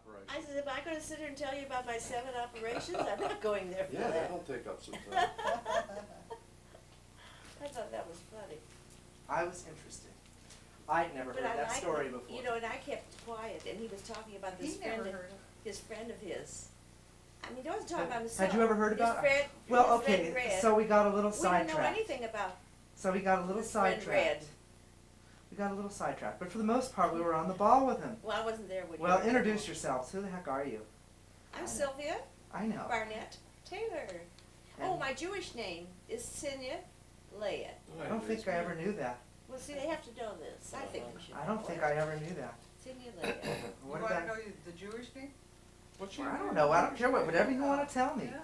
operation. I said, am I gonna sit here and tell you about my 7 operations? I'm not going there for Yeah, that. that'll take up some time. I thought that was funny. I was interested. I'd never heard But I that liked story it, before. you know, and I kept quiet, and he was talking about this He friend never of, heard of his friend of his. I mean, he wasn't talking about himself. Had you ever heard about? His friend, Well, his friend okay, Red. so we got a little We didn't know sidetracked. anything about So we got a little his friend sidetracked. Red. We got a little sidetracked, but for the most part, we were on the ball with him. Well, I wasn't there when you Well, were introduce there. yourselves. Who the heck are you? I'm Sylvia I know. Barnett Taylor. Oh, And my Jewish name is Sylvia Taylor. I don't think I ever knew that. Well, see, they have to know this. I think they should I know don't think it. I ever knew that. Sylvia Taylor. You What wanna about? know the Jewish name? What's Well, your I don't name? know. I don't care whatever you want to tell me. Yeah.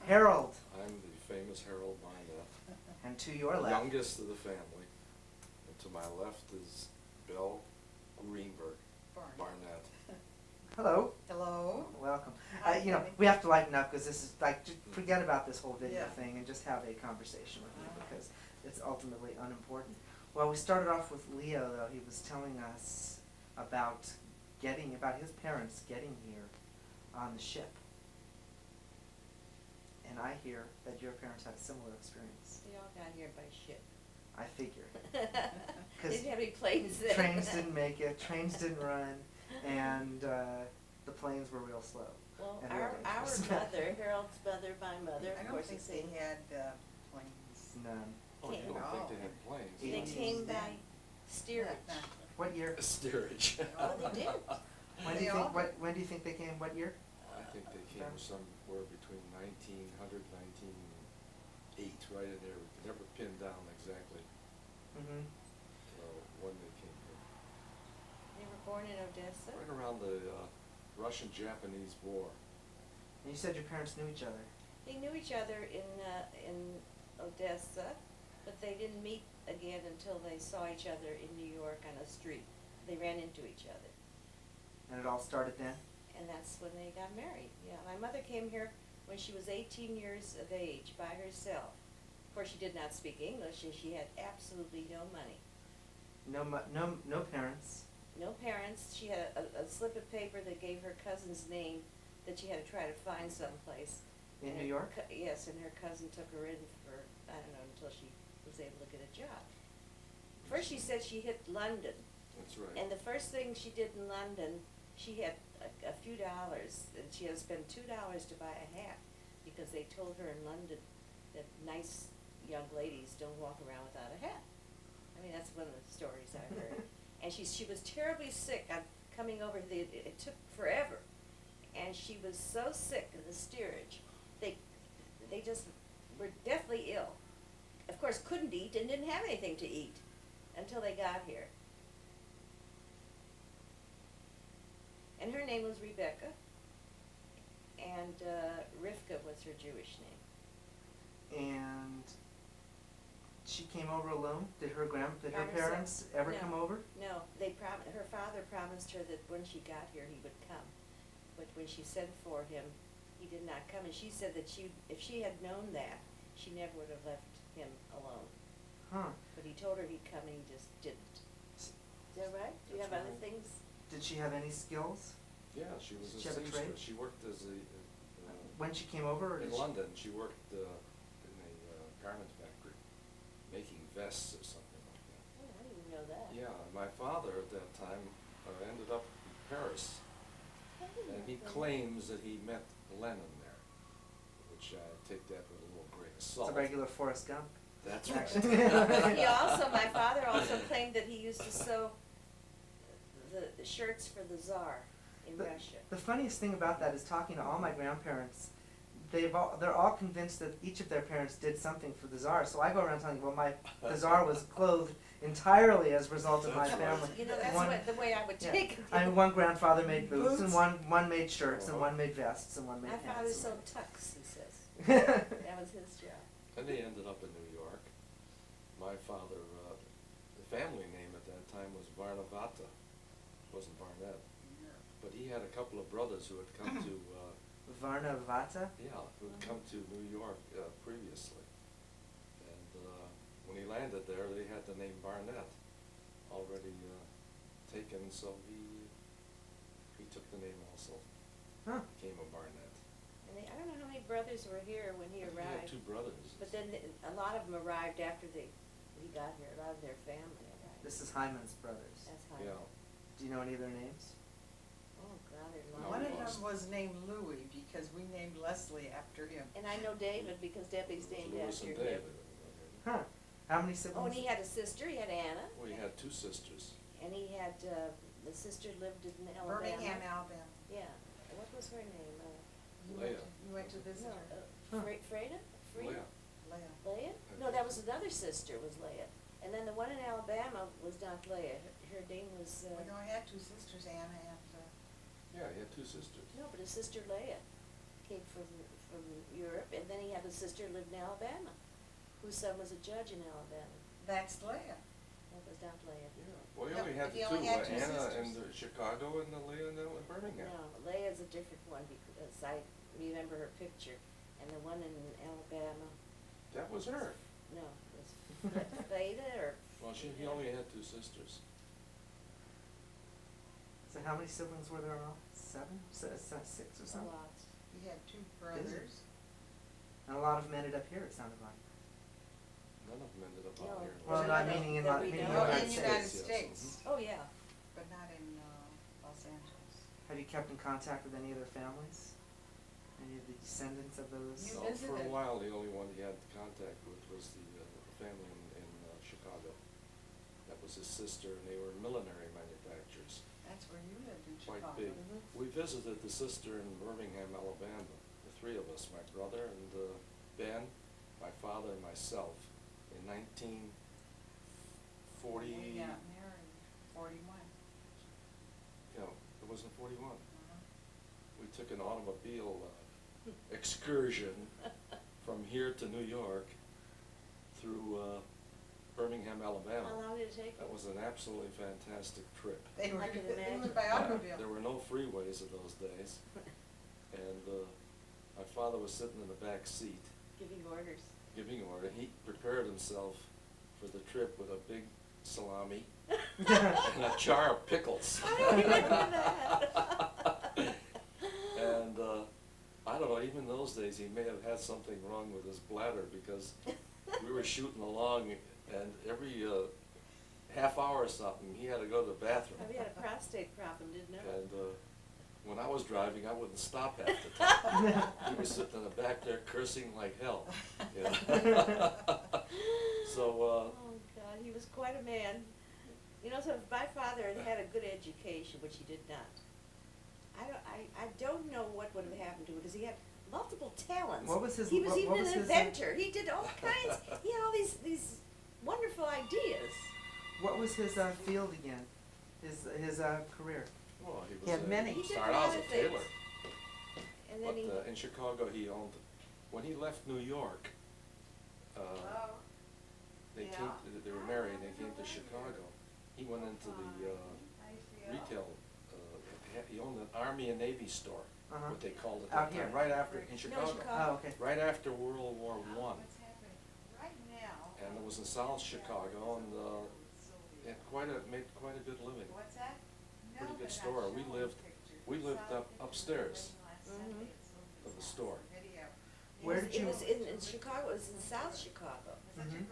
Harold, I'm the famous Harold Barnett, and to your left. youngest of the family. And to my left is Bell Greenberg Barnett. Hello. Hello. Welcome. Hi, You know, Debbie. we have to lighten up because this is like, just forget about this whole video Yeah. thing and just have a conversation with me Uh-huh. because it's ultimately unimportant. Well, we started off with Leo though. He was telling us about his parents getting here on the ship. And I hear that your parents had a similar experience. They all got here by ship. I figure. They 'Cause didn't have any planes then. Trains didn't make it, trains didn't run, and the planes were real slow. Well, and our real dangerous. mother, Harold's mother, my mother, I of don't course, think is they had planes. None. Oh, you Came- don't think they had planes? They 18. came by steerage. What year? Steerage. Oh, they did. When do They you all think? When do you think they came? What year? I think they came somewhere between 1900, 1908, right in there. We could never pin down exactly Mm-hmm. when they came here. They were born in Odessa. Right around the Russian-Japanese War. And you said your parents knew each other. They knew each other in Odessa, but they didn't meet again until they saw each other in New York on a street. They ran into each other, And it all started then? and that's when they got married. Yeah, my mother came here when she was 18 years of age by herself. Of course, she did not speak English, and she had absolutely no money. No parents. No parents. She had a slip of paper that gave her cousin's name that she had to try to find someplace. In And New her York? Yes, and her cousin took her in for, I don't know, until she was able to get a job. First she said she hit London, That's right. and the first thing she did in London, she had a few dollars, and she had to spend $2 to buy a hat, because they told her in London that nice young ladies don't walk around without a hat. I mean, that's one of the stories I heard. And she was terribly sick on coming over, it took forever. And she was so sick of the steerage, they just were deathly ill. Of course, couldn't eat and didn't have anything to eat until they got here. And her name was Rebecca, and Rivka was her Jewish name. And she came over alone? Did her By herself. parents ever No. come over? No, her father promised her that when she got here, he would come. But when she sent for him, he did not come, and she said that if she had known that, she never would have left him alone. Huh. But he told her he'd come, and he just didn't. Is that right? Do you have That's other right. things? Did she have any skills? Yeah, she was Did a she have a seamstress. trade? She worked as a When she came over? Or in did she- London. She worked in a garment factory, making vests or something like that. Oh, I didn't even know that. Yeah, my father at that time ended up in Paris, I didn't and he know that. claims that he met Lennon there, which I take that with a little grain of It's salt. a regular Forrest Gump. That's Actually. right. My father also claimed that he used to sew the shirts for the Tsar in Russia. The funniest thing about that is talking to all my grandparents, they're all convinced that each of their parents did something for the Tsar. So I go around telling, well, the Tsar was clothed entirely as a result of my That's right. family. You know, that's One- the way I would yeah. take it. I mean, one grandfather made boots, and Boots? one made shirts, and one made vests, and one made My hats. father and sewed one- tucks, he says. That was his job. And they ended up in New York. My father, the family name at that time was Varnavata. It wasn't Barnett. But he had a couple of brothers who had come to, Varnavata? who had come to New York previously. And when he landed there, they had the name Barnett already taken, so he took the name also, Huh. became a Barnett. And I don't know how many brothers were here when he He had arrived. 2 brothers. But then a lot of them arrived after he got here, a lot of their family arrived. This is Hyman's brothers. That's how. Yeah. Do you know any of their names? Oh, God, there's a No, lot One of of them. them was named Louis because we named Leslie after him. And I know David because Debbie's named Louis after and him. David. Huh. How many siblings? Oh, and he had a sister, he had Anna, Well, he had 2 sisters. and he had, the sister lived in Alabama. Birmingham, Alabama. Yeah, what was her name? Leah. You went to visit No, her? Huh. Freda? Freda? Leah. Leah. Leah? No, that was another sister, was Leah. And then the one in Alabama was not Leah, her name was, We only had 2 sisters, Anna and, Yeah, he had 2 sisters. no, but his sister Leah came from Europe, and then he had a sister who lived in Alabama, whose son was a judge in Alabama. that's Leah. That was not Leah. Yeah. Well, he No, only had he the 2, only had 2 Anna sisters. in Chicago and Leah in Birmingham. No, Leah's a different one because I remember her picture, and the one in Alabama, That was her. no, was Freda or. Well, he only had 2 sisters. So how many siblings were there all? 7? 6 or A something? lot. He had 2 brothers. And a lot of them ended up here, it sounded like. None of them ended up No. out here. Well, no, not no, meaning in that the we meaning know. in Oh, the in United United States. Yes, States, Oh, yeah. but not in, Los Angeles. Have you kept in contact with any of their families? Any of the descendants of those? You So for a visited. while, the only one he had contact with was the family in Chicago. That was his sister, and they were millinery manufacturers, That's where you lived in quite Chicago. big. Mhm. We visited the sister in Birmingham, Alabama, the 3 of us, my brother and Ben, my father and myself, in 1940. We got married, 41. Yeah, it was in 41. Uh-huh. We took an automobile excursion from here to New York through Birmingham, Alabama. How long did it take? That was an absolutely fantastic trip. They I were, can they imagine. went by automobile. There were no freeways in those days, and my father was sitting in the back seat Giving orders. giving order. He prepared himself for the trip with a big salami and a jar of pickles. I don't remember that. And I don't know, even those days, he may have had something wrong with his bladder because we were shooting along, and every half hour or something, he had to go to the bathroom. We had a prostate problem, didn't know. And when I was driving, I wouldn't stop half the time. He was sitting in the back there cursing like hell. Yeah. So, Oh, God, he was quite a man. You know, so if my father had had a good education, which he did not, I don't know what would have happened to him, because he had multiple talents. What was his- He was what even was an his, inventor, he did all kinds, he had all these wonderful ideas. What was his field again? His career? well, he was. He had many. He did Started a out lot as a of things. tailor. And then he, But in Chicago, he owned, when he left New York, they Yeah. came, they were married, they came to Chicago. He went into the retail, he owned an Army and Navy store, Uh-huh. what they called it Out that here? time, right after, in No, Chicago. Chicago. Oh, okay. Right after World War One. happening right now? And it was in South Chicago, and it made quite a good living. What's that? Pretty good store. We lived upstairs Mhm. of the store. Where it did you- was in Chicago, it was in South Chicago, Mhm.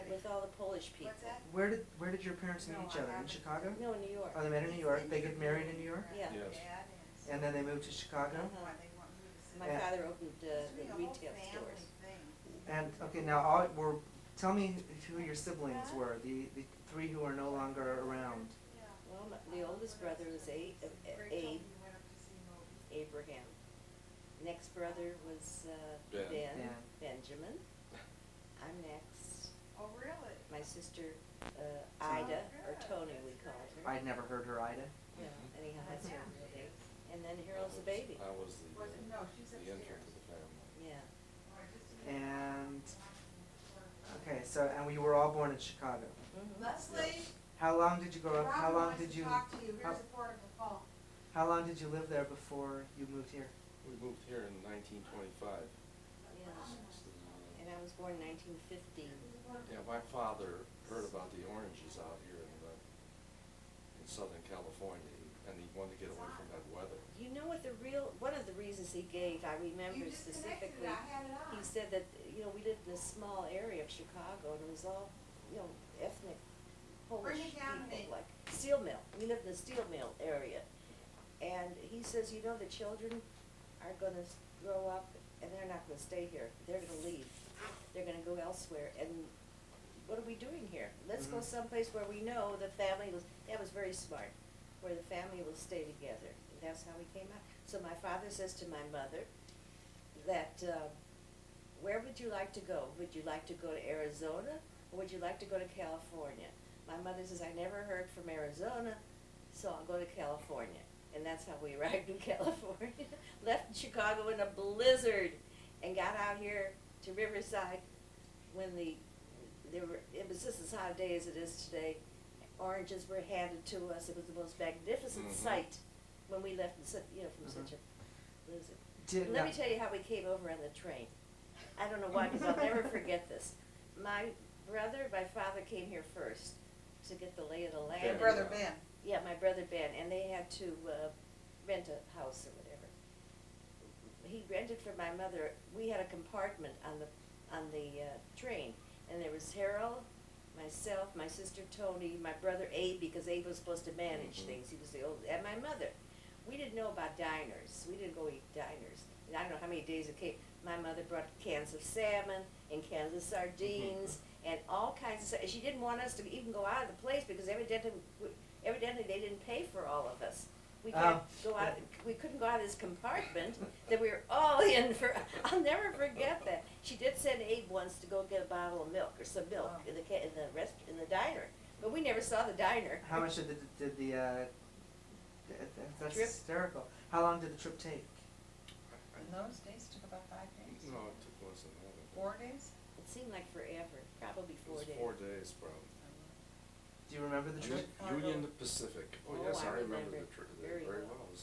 with all the Polish people. Where did your parents meet each other? In Chicago? No, in New York. Oh, they met in New York. They get married in New York? Yeah. Yes. And then they moved to Chicago? Uh-huh. My Yeah. father opened the retail stores. And, okay, now, tell me who your siblings were, the 3 who are no longer around. Well, the oldest brother was Abraham. Next brother was Ben. Benjamin. I'm next. Oh, really? My sister Ida, or Tony we called her. I'd never heard her Ida. Well, anyhow, that's her real name. And then Harold's the baby. I was No, she's the infant of the family. Yeah. And, okay, so, and we were all born in Chicago. Mhm. Leslie, How long did you grow up, how Rob long wants did to you, talk to you, how- here's a portable phone. how long did you live there before you moved here? We moved here in 1925. Yeah. And I was born in 1915. Yeah, my father heard about the oranges out here in Southern California, and he wanted to get away from that weather. You know what one of the reasons he gave, I remember specifically, he said that, you know, we lived in a small area of Chicago, and it was all, you know, ethnic Polish Bring it down to me. people, like steel mill. We lived in a steel mill area. And he says, you know, the children are gonna grow up, and they're not gonna stay here. They're gonna leave. They're gonna go elsewhere, and what are we doing here? Let's go someplace where we know the family that was very smart, where the family will stay together. And that's how we came out. So my father says to my mother that, where would you like to go? Would you like to go to Arizona, or would you like to go to California? My mother says, I never heard from Arizona, so I'll go to California. And that's how we arrived in California. Left Chicago in a blizzard and got out here to Riverside when it was just as hot a day as it is today. Oranges were handed to us. It was the most magnificent sight when we left, from such a blizzard. Let me tell you how we came over on the train. I don't know why, because I'll never forget this. My father came here first to get the lay of the land. Your brother Ben. Yeah, my brother Ben, and they had to rent a house or whatever. He rented for my mother. We had a compartment on the train, and there was Harold, myself, my sister Tony, my brother Abe, because Abe was supposed to manage things. He was the old, and my mother. We didn't know about diners. We didn't go eat diners. And I don't know how many days it came. My mother brought cans of salmon and cans of sardines and all kinds of stuff. And she didn't want us to even go out of the place because evidently they didn't pay for all of us. We can't go out. We couldn't go out of this compartment that we were all in for. I'll never forget that. She did send Abe once to go get a bottle of milk or some milk in the diner, but we never saw the diner. How much did the that's Trip? hysterical. How long did the trip take? In those days, it took about 5 days. No, it took less than that. 4 days? It seemed like forever. Probably 4 It was days. 4 days, bro. Do you remember the trip? Union Pacific. Oh, Oh, yes, I I remember remember the trip very very well. well.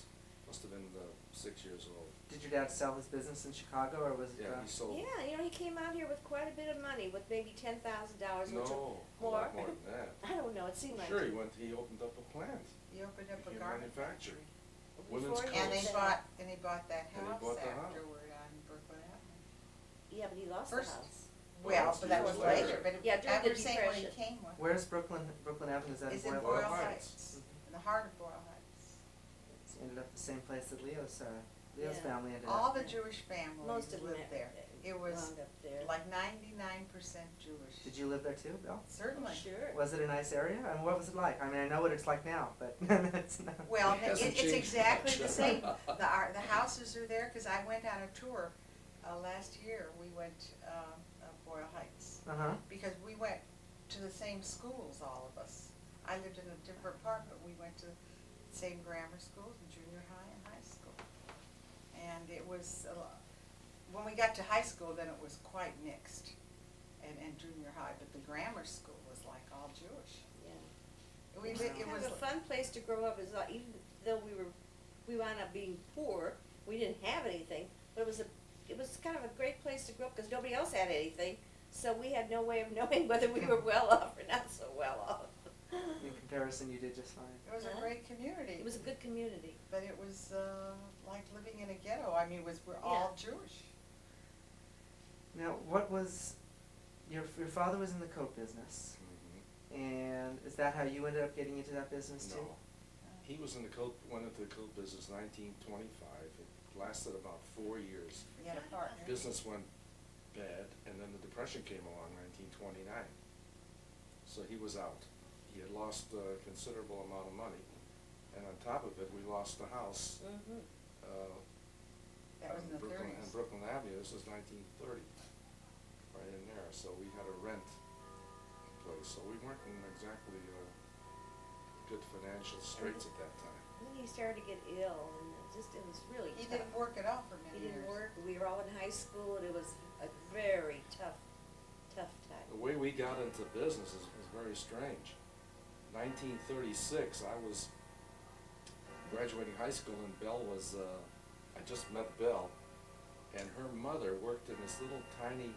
Must have been 6 years old. Did your dad sell his business in Chicago, or was it? Yeah, he sold. Yeah, you know, he came out here with quite a bit of money, with maybe $10,000, which No, a more. lot more than that. I don't know. It seemed like Sure, he opened up a plant. He opened up a He garment manufactured. factory. Women's before he And coats. he bought that And he house bought the house. afterward on Brooklyn Avenue. Yeah, but he lost First- the house. Well, but that was years later, later. but Yeah, during I the was saying when he Depression. came with. Where's Brooklyn Avenue? Is that It's in in Boyle? Boyle Heights. Heights, in the heart of Boyle Heights. It's ended up the same place that Leo's Yeah. family ended All up. the Jewish families Most of them lived there. It was wound up there. like 99% Jewish. Did you live there too, Bill? Certainly. Sure. Was it a nice area? I mean, what was it like? I mean, I know what it's like now, but it's not. Well, It hasn't it's changed exactly much. the same. The houses are there, because I went on a tour last year. We went of Boyle Heights, because we went to the same schools, all of us. I lived in a different part, but we went to the same grammar schools, and junior high and high school. And it was, when we got to high school, then it was quite mixed, and junior high, but the grammar school was like all Jewish. Yeah. It It was was a fun place to grow up. Even though we wound up being poor, we didn't have anything, but it was kind of a great place to grow up because nobody else had anything. So we had no way of knowing whether we were well off or not so well off. In comparison, you did just fine. It was a great community. It was a good community. But it was like living in a ghetto. I mean, we're all Jewish. Now, what was your father was in the coat business, and is that how you ended up getting into that business too? No. He was went into the coat business 1925. It lasted about 4 years. We had a partner. Business went bad, and then the Depression came along, 1929. So he was out. He had lost a considerable amount of money, and on top of it, we lost the house. Mm-hmm. That was in the Brooklyn, 30s. and Brooklyn Avenue. This was 1930, right in there. So we had to rent a place. So we weren't in exactly good financial straits at that time. Then he started to get ill, and it was really He tough. didn't work at all for He many years. didn't work. We were all in high school, and it was a very tough time. The way we got into business is very strange. 1936, I was graduating high school, and Belle was, I just met Belle, and her mother worked in this little tiny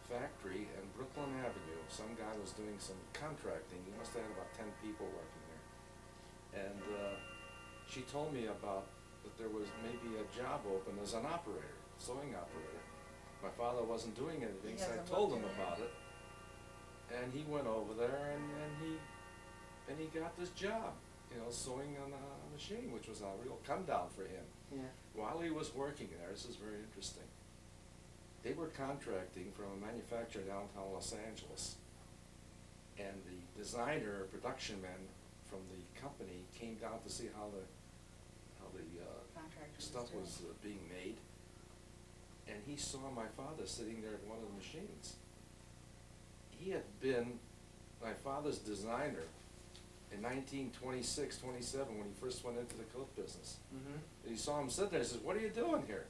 factory in Brooklyn Avenue. Some guy was doing some contracting. He must have had about 10 people working there. And she told me about that there was maybe a job open as an operator, sewing operator. My father wasn't doing anything, He so I hasn't told worked him in about it. And he went over there and he got this job, you know, sewing on a machine, which was a real come down for him. Yeah. While he was working there, this is very interesting, they were contracting from a manufacturer downtown Los Angeles. And the designer, production man from the company came down to see how the Contractor was stuff doing. was being made. And he saw my father sitting there at one of the machines. He had been my father's designer in 1926, 27, when he first went into the coat business. Mm-hmm. And he saw him sitting there, he says, "What are you doing here?"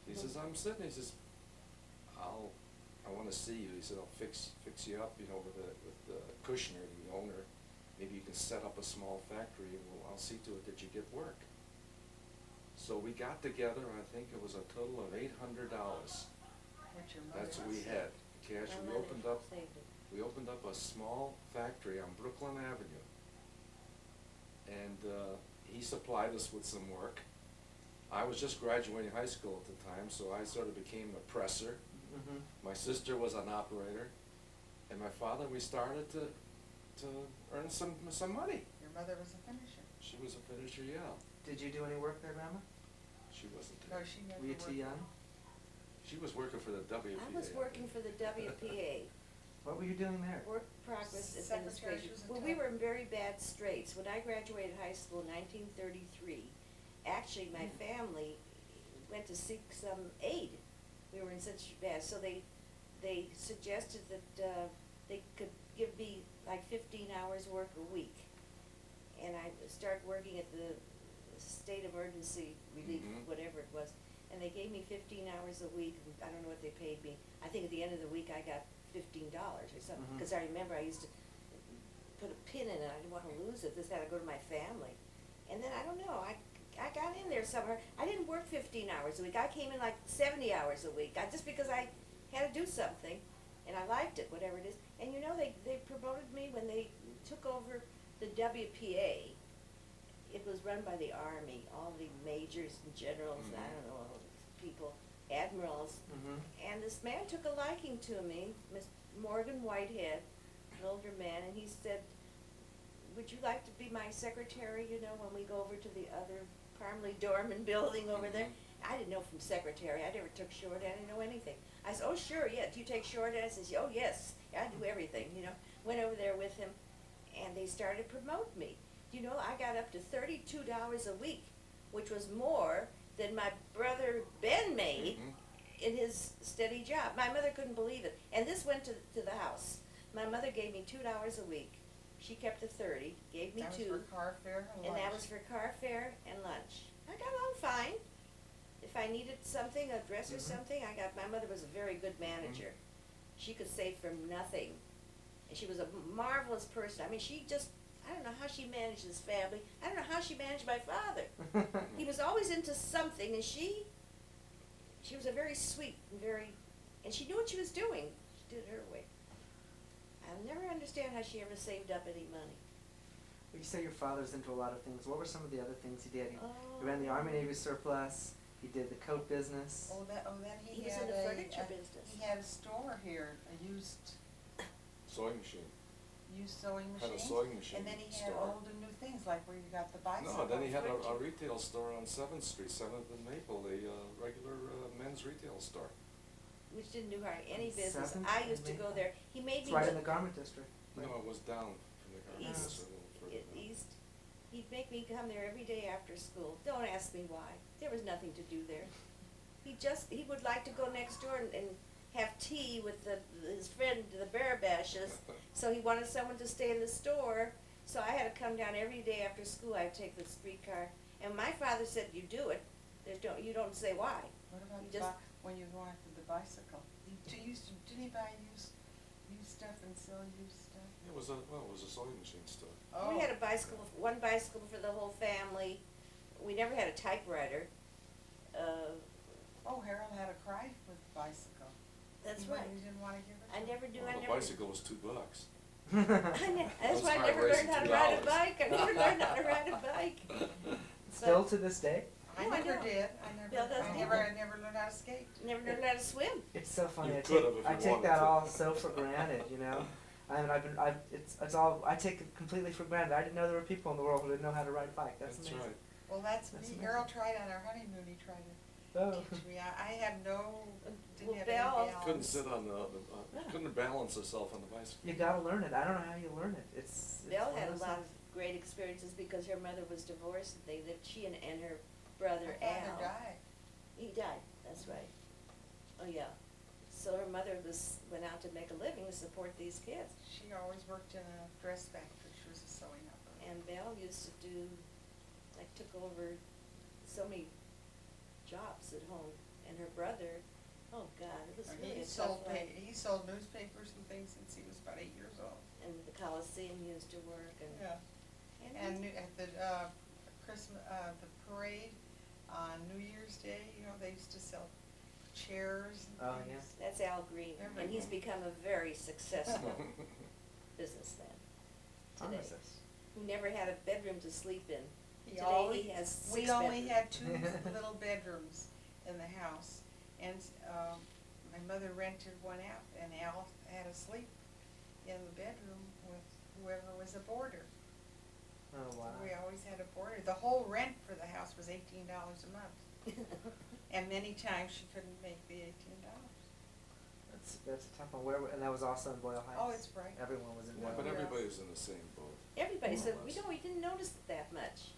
He says, "I'm sitting," he says, I wanna see you." He said, "I'll fix you up, you know, with Kushner, the owner. Maybe you can set up a small factory and I'll see to it that you get work." So we got together, I think it was a total of $800. What your mother That's what we was- had, cash. My We mother opened up, saved it. a small factory on Brooklyn Avenue. And he supplied us with some work. I was just graduating high school at the time, so I sort of became a presser. Mm-hmm. My sister was an operator, and my father, we started to earn some money. Your mother was a finisher. She was a finisher, yeah. Did you do any work there, Grandma? She wasn't No, there. she never Were you worked. too young? She was working for the WPA. I was working for the WPA, What were you doing there? Work Progress Secretary, Administration. she was a Well, we temp. were in very bad straits. When I graduated high school in 1933, actually, my family went to seek some aid. We were in such bad, so they suggested that they could give me like 15 hours work a week. And I started working at the state emergency relief, Mhm. whatever it was, and they gave me 15 hours a week, and I don't know what they paid me. I think at the end of the week I got $15 or something, Mhm. because I remember I used to put a pin in it, I didn't want to lose it, this had to go to my family. And then, I don't know, I got in there somewhere, I didn't work 15 hours a week, I came in like 70 hours a week, just because I had to do something, and I liked it, whatever it is. And you know, they promoted me when they took over the WPA. It was run by the Army, all the majors and generals, and I Mhm. don't know, all these people, admirals. Mm-hmm. And this man took a liking to me, Miss Morgan Whitehead, an older man, and he said, "Would you like to be my secretary, you know, when we go over to the other Parmley Dorman building over there?" Mhm. I didn't know from secretary, I never took shorthand, I didn't know anything. I said, "Oh, sure, yeah, do you take shorthand?" I says, "Oh, yes, I do everything," you know. Went over there with him, and they started to promote me. You know, I got up to $32 a week, which was more than my brother Ben made Mhm. in his steady job. My mother couldn't believe it. And this went to the house. My mother gave me $2 a week. She kept the 30, gave me That was two, for car fare and and that lunch. was for car fare and lunch. I got along fine. If I needed something, a dress or Mhm. something, my mother was a very good manager. She could save from nothing. And she was a marvelous person. I mean, I don't know how she managed this family. I don't know how she managed my father. He was always into something, and she was a very sweet and she knew what she was doing. She did it her way. I'll never understand how she ever saved up any money. Well, you say your father's into a lot of things. What were some of the other things he did? He Oh. ran the Army Navy surplus. He did the coat business. Then He he was had in the furniture business. He had a store here, a used Sewing machine. sewing Had machine. a sewing machine And then he had store. old and new things, like where you got the bicycle. No, then he had a furniture. retail store on 7th Street, 7th and Maple, a regular men's retail store. Which didn't do her any business. Seventh I and used to go Maple. there. He made It's me right in look- the garment district. No, it was down from the garment East. store, a little further down. East. He'd make me come there every day after school. Don't ask me why. There was nothing to do there. He would like to go next door and have tea with his friend, the Barabashes. So he wanted someone to stay in the store. So I had to come down every day after school. I'd take the streetcar. And my father said, "You do it. You don't say why." What about You the just- when you go after the bicycle? Did he buy used stuff and sell used stuff? It was a sewing machine store. We had one bicycle for the whole family. We never had a typewriter. Oh, Harold had a Cry with bicycle. That's You right. didn't wanna give it to I him? never do. Well, I the never. bicycle was $2. That's That's why I high never race learned of how to ride a $2. bike. I never learned how to ride a bike. Still to this day? I No, I never don't. did, Bill doesn't I never learned how to skate. Never learned how to swim. It's so funny. You I could have if I you take wanted that to. all so for granted, you know. I mean, it's all I take it completely for granted. I didn't know there were people in the world who didn't know how to ride a bike. That's amazing. right. Well, that's me. That's Harold tried on our honeymoon, he tried to Oh. teach me. I had no, didn't Well, have Belle- any balance. Couldn't sit on Yeah. couldn't balance herself on the bicycle. You gotta learn it. I don't know how you learn it. It's Belle one had a those lot of things. great experiences because her mother was divorced. They lived, she and her brother My Al. father died. He died, that's right. Oh, yeah. So her mother went out to make a living to support these kids. She always worked in a dress factory, she was a sewing operator. And Belle used to do, took over so many jobs at home. And her brother, oh God, it was really a tough life. He sold newspapers and things since he was about 8 years old. And the Coliseum used to work and. Yeah. And at the the parade on New Year's Day, they used to sell chairs and Oh, things. That's Al Green, and he's Everything. become a very successful businessman today, Pharmacist. who never had a bedroom to sleep in. He Today always- he has 6 We only bedrooms. had 2 little bedrooms in the house, and my mother rented one out, and Al had to sleep in the bedroom with whoever was a boarder. Oh wow. We always had a boarder. The whole rent for the house was $18 a month, and many times she couldn't make the $18. That's a tough one. And that was also in Boyle Heights. Oh, it's right. Everyone was in Yeah, Boyle but Heights. everybody's in the same boat. Everybody More said, or we less. didn't notice it that much.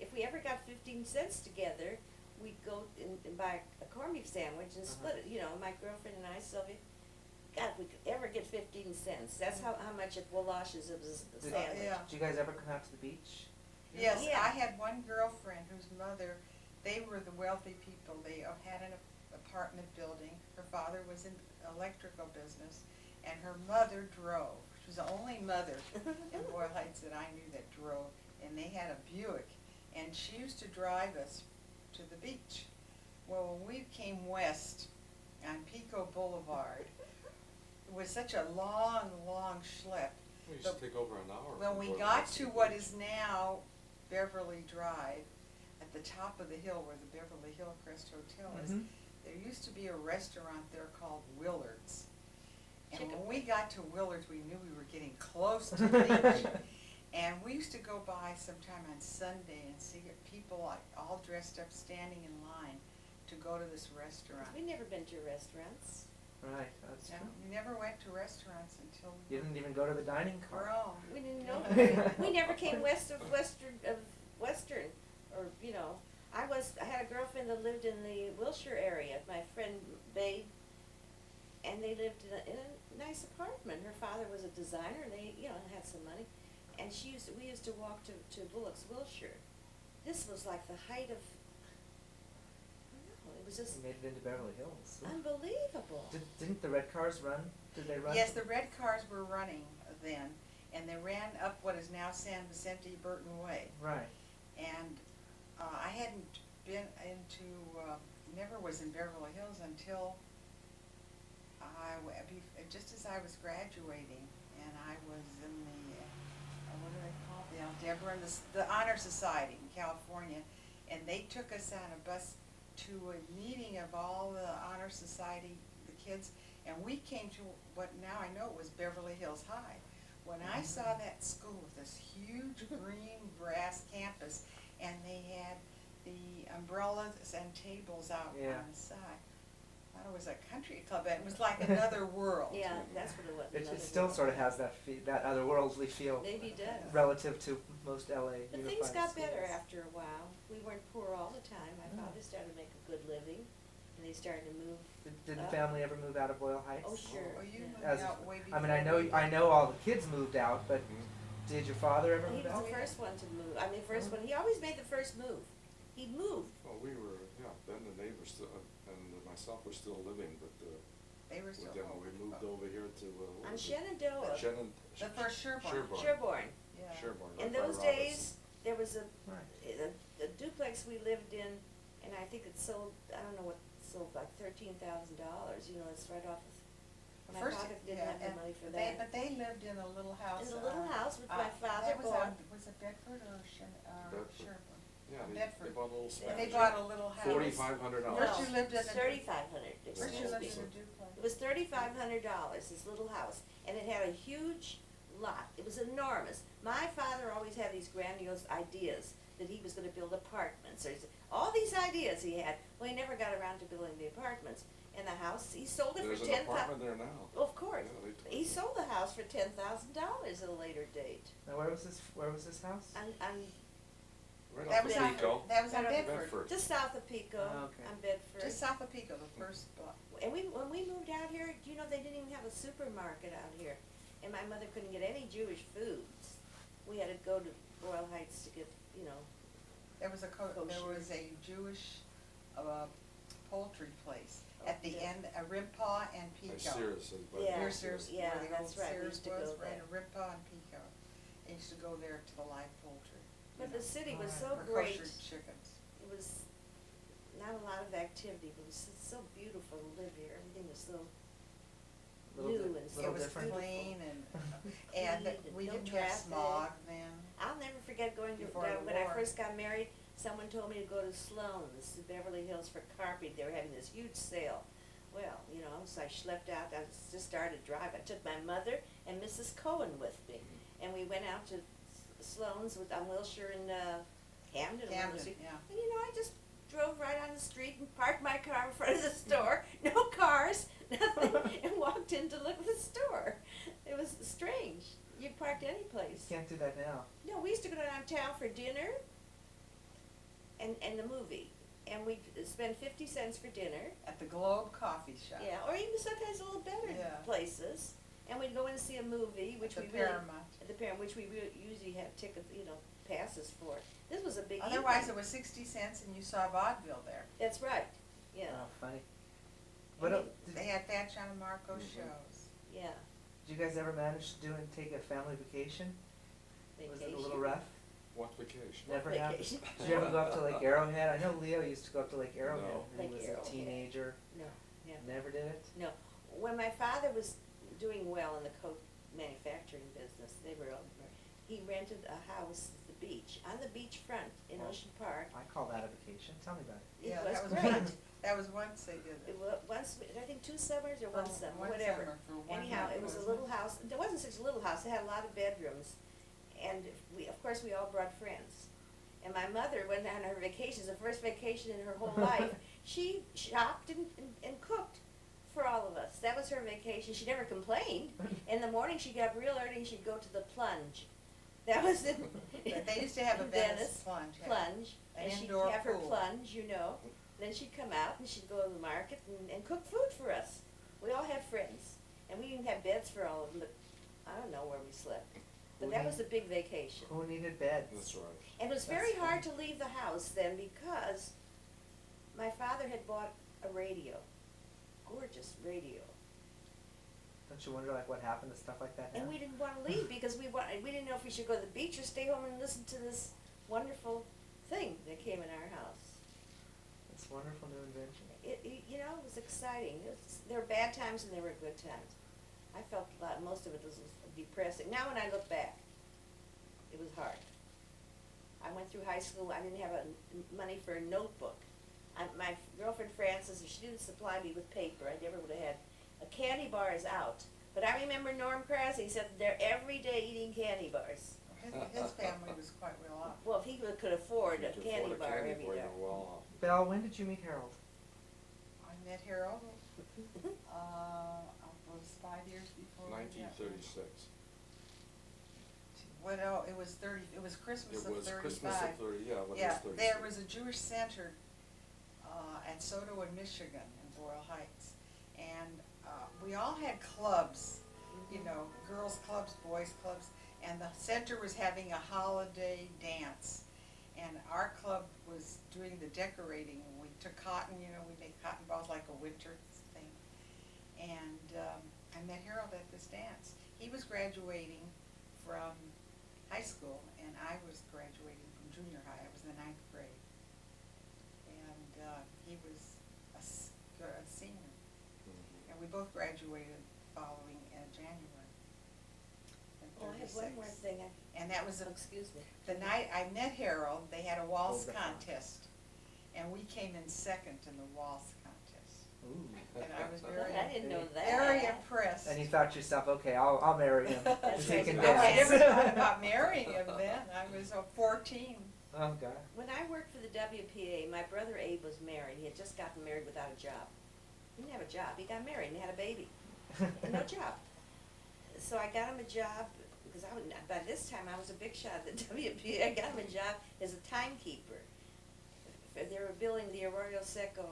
If we ever got 15 cents together, we'd go and buy a corned beef sandwich and split it, my girlfriend and I, Sylvia. God, if we could ever get 15 cents, that's how much at Wolash's it was a Did, sandwich. Yeah. did you guys ever come out to the beach? Yes, Yeah. I had one girlfriend whose mother, they were the wealthy people. They had an apartment building. Her father was in electrical business, and her mother drove. She was the only mother in Boyle Heights that I knew that drove, and they had a Buick, and she used to drive us to the beach. Well, when we came west on Pico Boulevard, it was such a long, long schlep. We used to take over an hour. When we before got got to the what beach. is now Beverly Drive, at the top of the hill where the Beverly Hillcrest Hotel is, Mhm. there used to be a restaurant there called Willard's. And Chicken when we place. got to Willard's, we knew we were getting close to the beach. And we used to go by sometime on Sunday and see people all dressed up standing in line to go to this restaurant. We've never been to restaurants. Right, that's Yeah, true. we never went to restaurants until You didn't even go to the dining car. grown. We didn't know. We never came west of Western, or, I had a girlfriend that lived in the Wilshire area, my friend Babe, and they lived in a nice apartment. Her father was a designer, and they, had some money, and we used to walk to Bullock's Wilshire. This was like the height of, I don't know, it was just You made it into Beverly Hills. unbelievable. Didn't the red cars run? Did they run? Yes, the red cars were running then, and they ran up what is now San Vicente Burton Way. Right. And I hadn't been into, never was in Beverly Hills until just as I was graduating, and I was in the, what do they call it, the Algebra and the Honor Society in California, and they took us on a bus to a meeting of all the Honor Society, the kids, and we came to what now I know was Beverly Hills High. When I saw that school with this huge green grass campus, and they had the umbrellas and tables out Yeah. on the side, I thought it was a country club, and it was like another world. Yeah, that's what it was. It another still world. sort of has that otherworldly feel Maybe it does. relative to most LA But unified things got better schools. after a while. We weren't poor all the time. My Mm. father started to make a good living, and they started to move. Did the up. family ever move out of Boyle Heights? Oh, sure. Oh, you yeah. moved As- out way I mean, before I know all the kids moved out, but Mhm. did your father ever He move was out? the first one to move. I mean, first one. He always made the first move. He moved. Well, we were, Ben and the neighbors and myself were still living, but They were still with them, home. we moved over here to, what On was it? Shenandoah. The first Sherborne. Sherborne. Yeah. Sherborne. In right by those Robertson. days, there was Right. the duplex we lived in, and I think it sold, I don't know what, sold like $13,000. It's right off of, my First, father didn't have the and money for they- that. But they lived in a little house. In a little house with my father That was bought. was it Bedford or Bedford. Sherborne? Yeah, they Bedford. bought a little Spanish. They bought a little house. $4,500. First you lived in a. $3,500. First you lived in So- a duplex. It was $3,500, this little house, and it had a huge lot. It was enormous. My father always had these grandiose ideas that he was gonna build apartments, or all these ideas he had. Well, he never got around to building the apartments. And the house, he sold it There's for an 10,000. apartment there now. Of course. Yeah, they told He me. sold the house for $10,000 at a later date. Now, where was this house? On Right That off was of on, Pico. that was on Right on Bedford, just south of Pico, Oh, okay. on Bedford. just south of Pico, the first block. And when we moved out here, do you know they didn't even have a supermarket out here? And my mother couldn't get any Jewish foods. We had to go to Royal Heights to get, you know, There was a there Kosher. was a Jewish, poultry place at the Yeah. end, Rimpaw and By Pico. Sears. Yeah. Near Sears, Yeah, where the old that's right, we Sears used to was, go right, there. Rimpaw and Pico. I used to go there to the live poultry. but the city was Alright. so For great. kosher chickens. It was not a lot of activity, but it was so beautiful to live here. Everything was so Little new bit- and so little It was different. clean and Clean and we no didn't have traffic. smog then. I'll never forget going to, Before the when I war. first got married, someone told me to go to Sloan's, Beverly Hills, for carpet. They were having this huge sale. Well, you know, so I schlepped out, just started to drive. I took my mother and Mrs. Cohen with me. And we went out to Sloan's on Wilshire and, Camden. Camden, yeah. And you know, I just drove right on the street and parked my car in front of the store, no cars, nothing, and walked in to look at the store. It was strange. You parked any place. Can't do that now. No, we used to go downtown for dinner and the movie. And we'd spend 50 cents for dinner, At the Globe Coffee Shop. yeah, or even sometimes a little better Yeah. places. And we'd go in and see a movie, which The we really, Paramount. at the Paramount, which we usually have tickets, you know, passes for. This was a big Otherwise, evening. it was 60 cents and you saw vaudeville there. That's right, yeah, Oh, funny. What, I mean, did They had Fat John Marco Mhm. shows. yeah, you guys ever manage to do and take a family vacation? Was vacation. it a little rough? What vacation? Never happened. Vacation. Did you ever go up to Lake Arrowhead? I know Leo used to go up to Lake Arrowhead No. when he Lake was Arrowhead. a teenager. No, yeah. Never did it? No, when my father was doing well in the coat manufacturing business, he rented a house at the beach, on the beach front in Oh. Ocean Park. I call that a vacation. Tell me about it. It Yeah, was that was great. once, that was once they did It it. was once, I think 2 summers or For one summer, one whatever. summer, for one Anyhow, night, it was a wasn't little it? house, it wasn't such a little house, it had a lot of bedrooms. And we, of course, we all brought friends. And my mother went on her vacations, the first vacation in her whole life, she shopped and cooked for all of us. That was her vacation. She never complained. In the morning, she'd get up real early and she'd go to the plunge. That was in But they used to have a in Venice plunge. yeah. plunge, An and she'd indoor have her pool. plunge, you know. Then she'd come out and she'd go to the market and cook food for us. We all had friends, and we didn't have beds for all of them, but I don't know where we slept. But that was a big vacation. Who needed beds? That's right. And it was That's very hard fun. to leave the house then because my father had bought a radio, gorgeous radio. Don't you wonder like what happened to stuff like that now? And we didn't wanna leave because we didn't know if we should go to the beach or stay home and listen to this wonderful thing that came in our house. It's a wonderful new invention. You know, it was exciting. There were bad times and there were good times. I felt most of it was depressing. Now when I look back, it was hard. I went through high school, I didn't have money for a notebook. My girlfriend Frances, if she didn't supply me with paper, I never would have had. A candy bar is out. But I remember Norm Krause said they're every day eating candy bars. His family was quite well off. Well, if he could afford a You could candy afford a bar candy every bar, day. you're well off. Belle, when did you meet Harold? I met Harold, was 5 years before. we got married. 1936. Well, no, it was Christmas It of was 35. Christmas of 30, yeah, when it Yeah, was 36. there was a Jewish center, at Soto in Michigan, in Boyle Heights. And, we all had clubs, you know, girls' clubs, boys' clubs, and the center was having a holiday dance. And our club was doing the decorating, and we took cotton, you know, we made cotton balls like a winter thing. And, I met Harold at this dance. He was graduating from high school, and I was graduating from junior high. I was in the 9th grade. And, he was a senior. Mhm. And we both graduated following January. in Oh, I 38. had one more thing, And that was oh, excuse me. the night I met Harold. They had a waltz Oh, that's contest, and we came in second in the waltz contest. Ooh. And I was I didn't know that. very impressed. And you thought to yourself, okay, I'll marry him. That's If he right. can Oh, I I never dance. thought about marrying him then. I was 14. Oh, God. When I worked for the WPA, my brother Abe was married. He had just gotten married without a job. He didn't have a job. He got married and had a baby. And no job. So I got him a job, because by this time I was a big shot at the WPA. I got him a job as a timekeeper. They were building the Arroyo Seco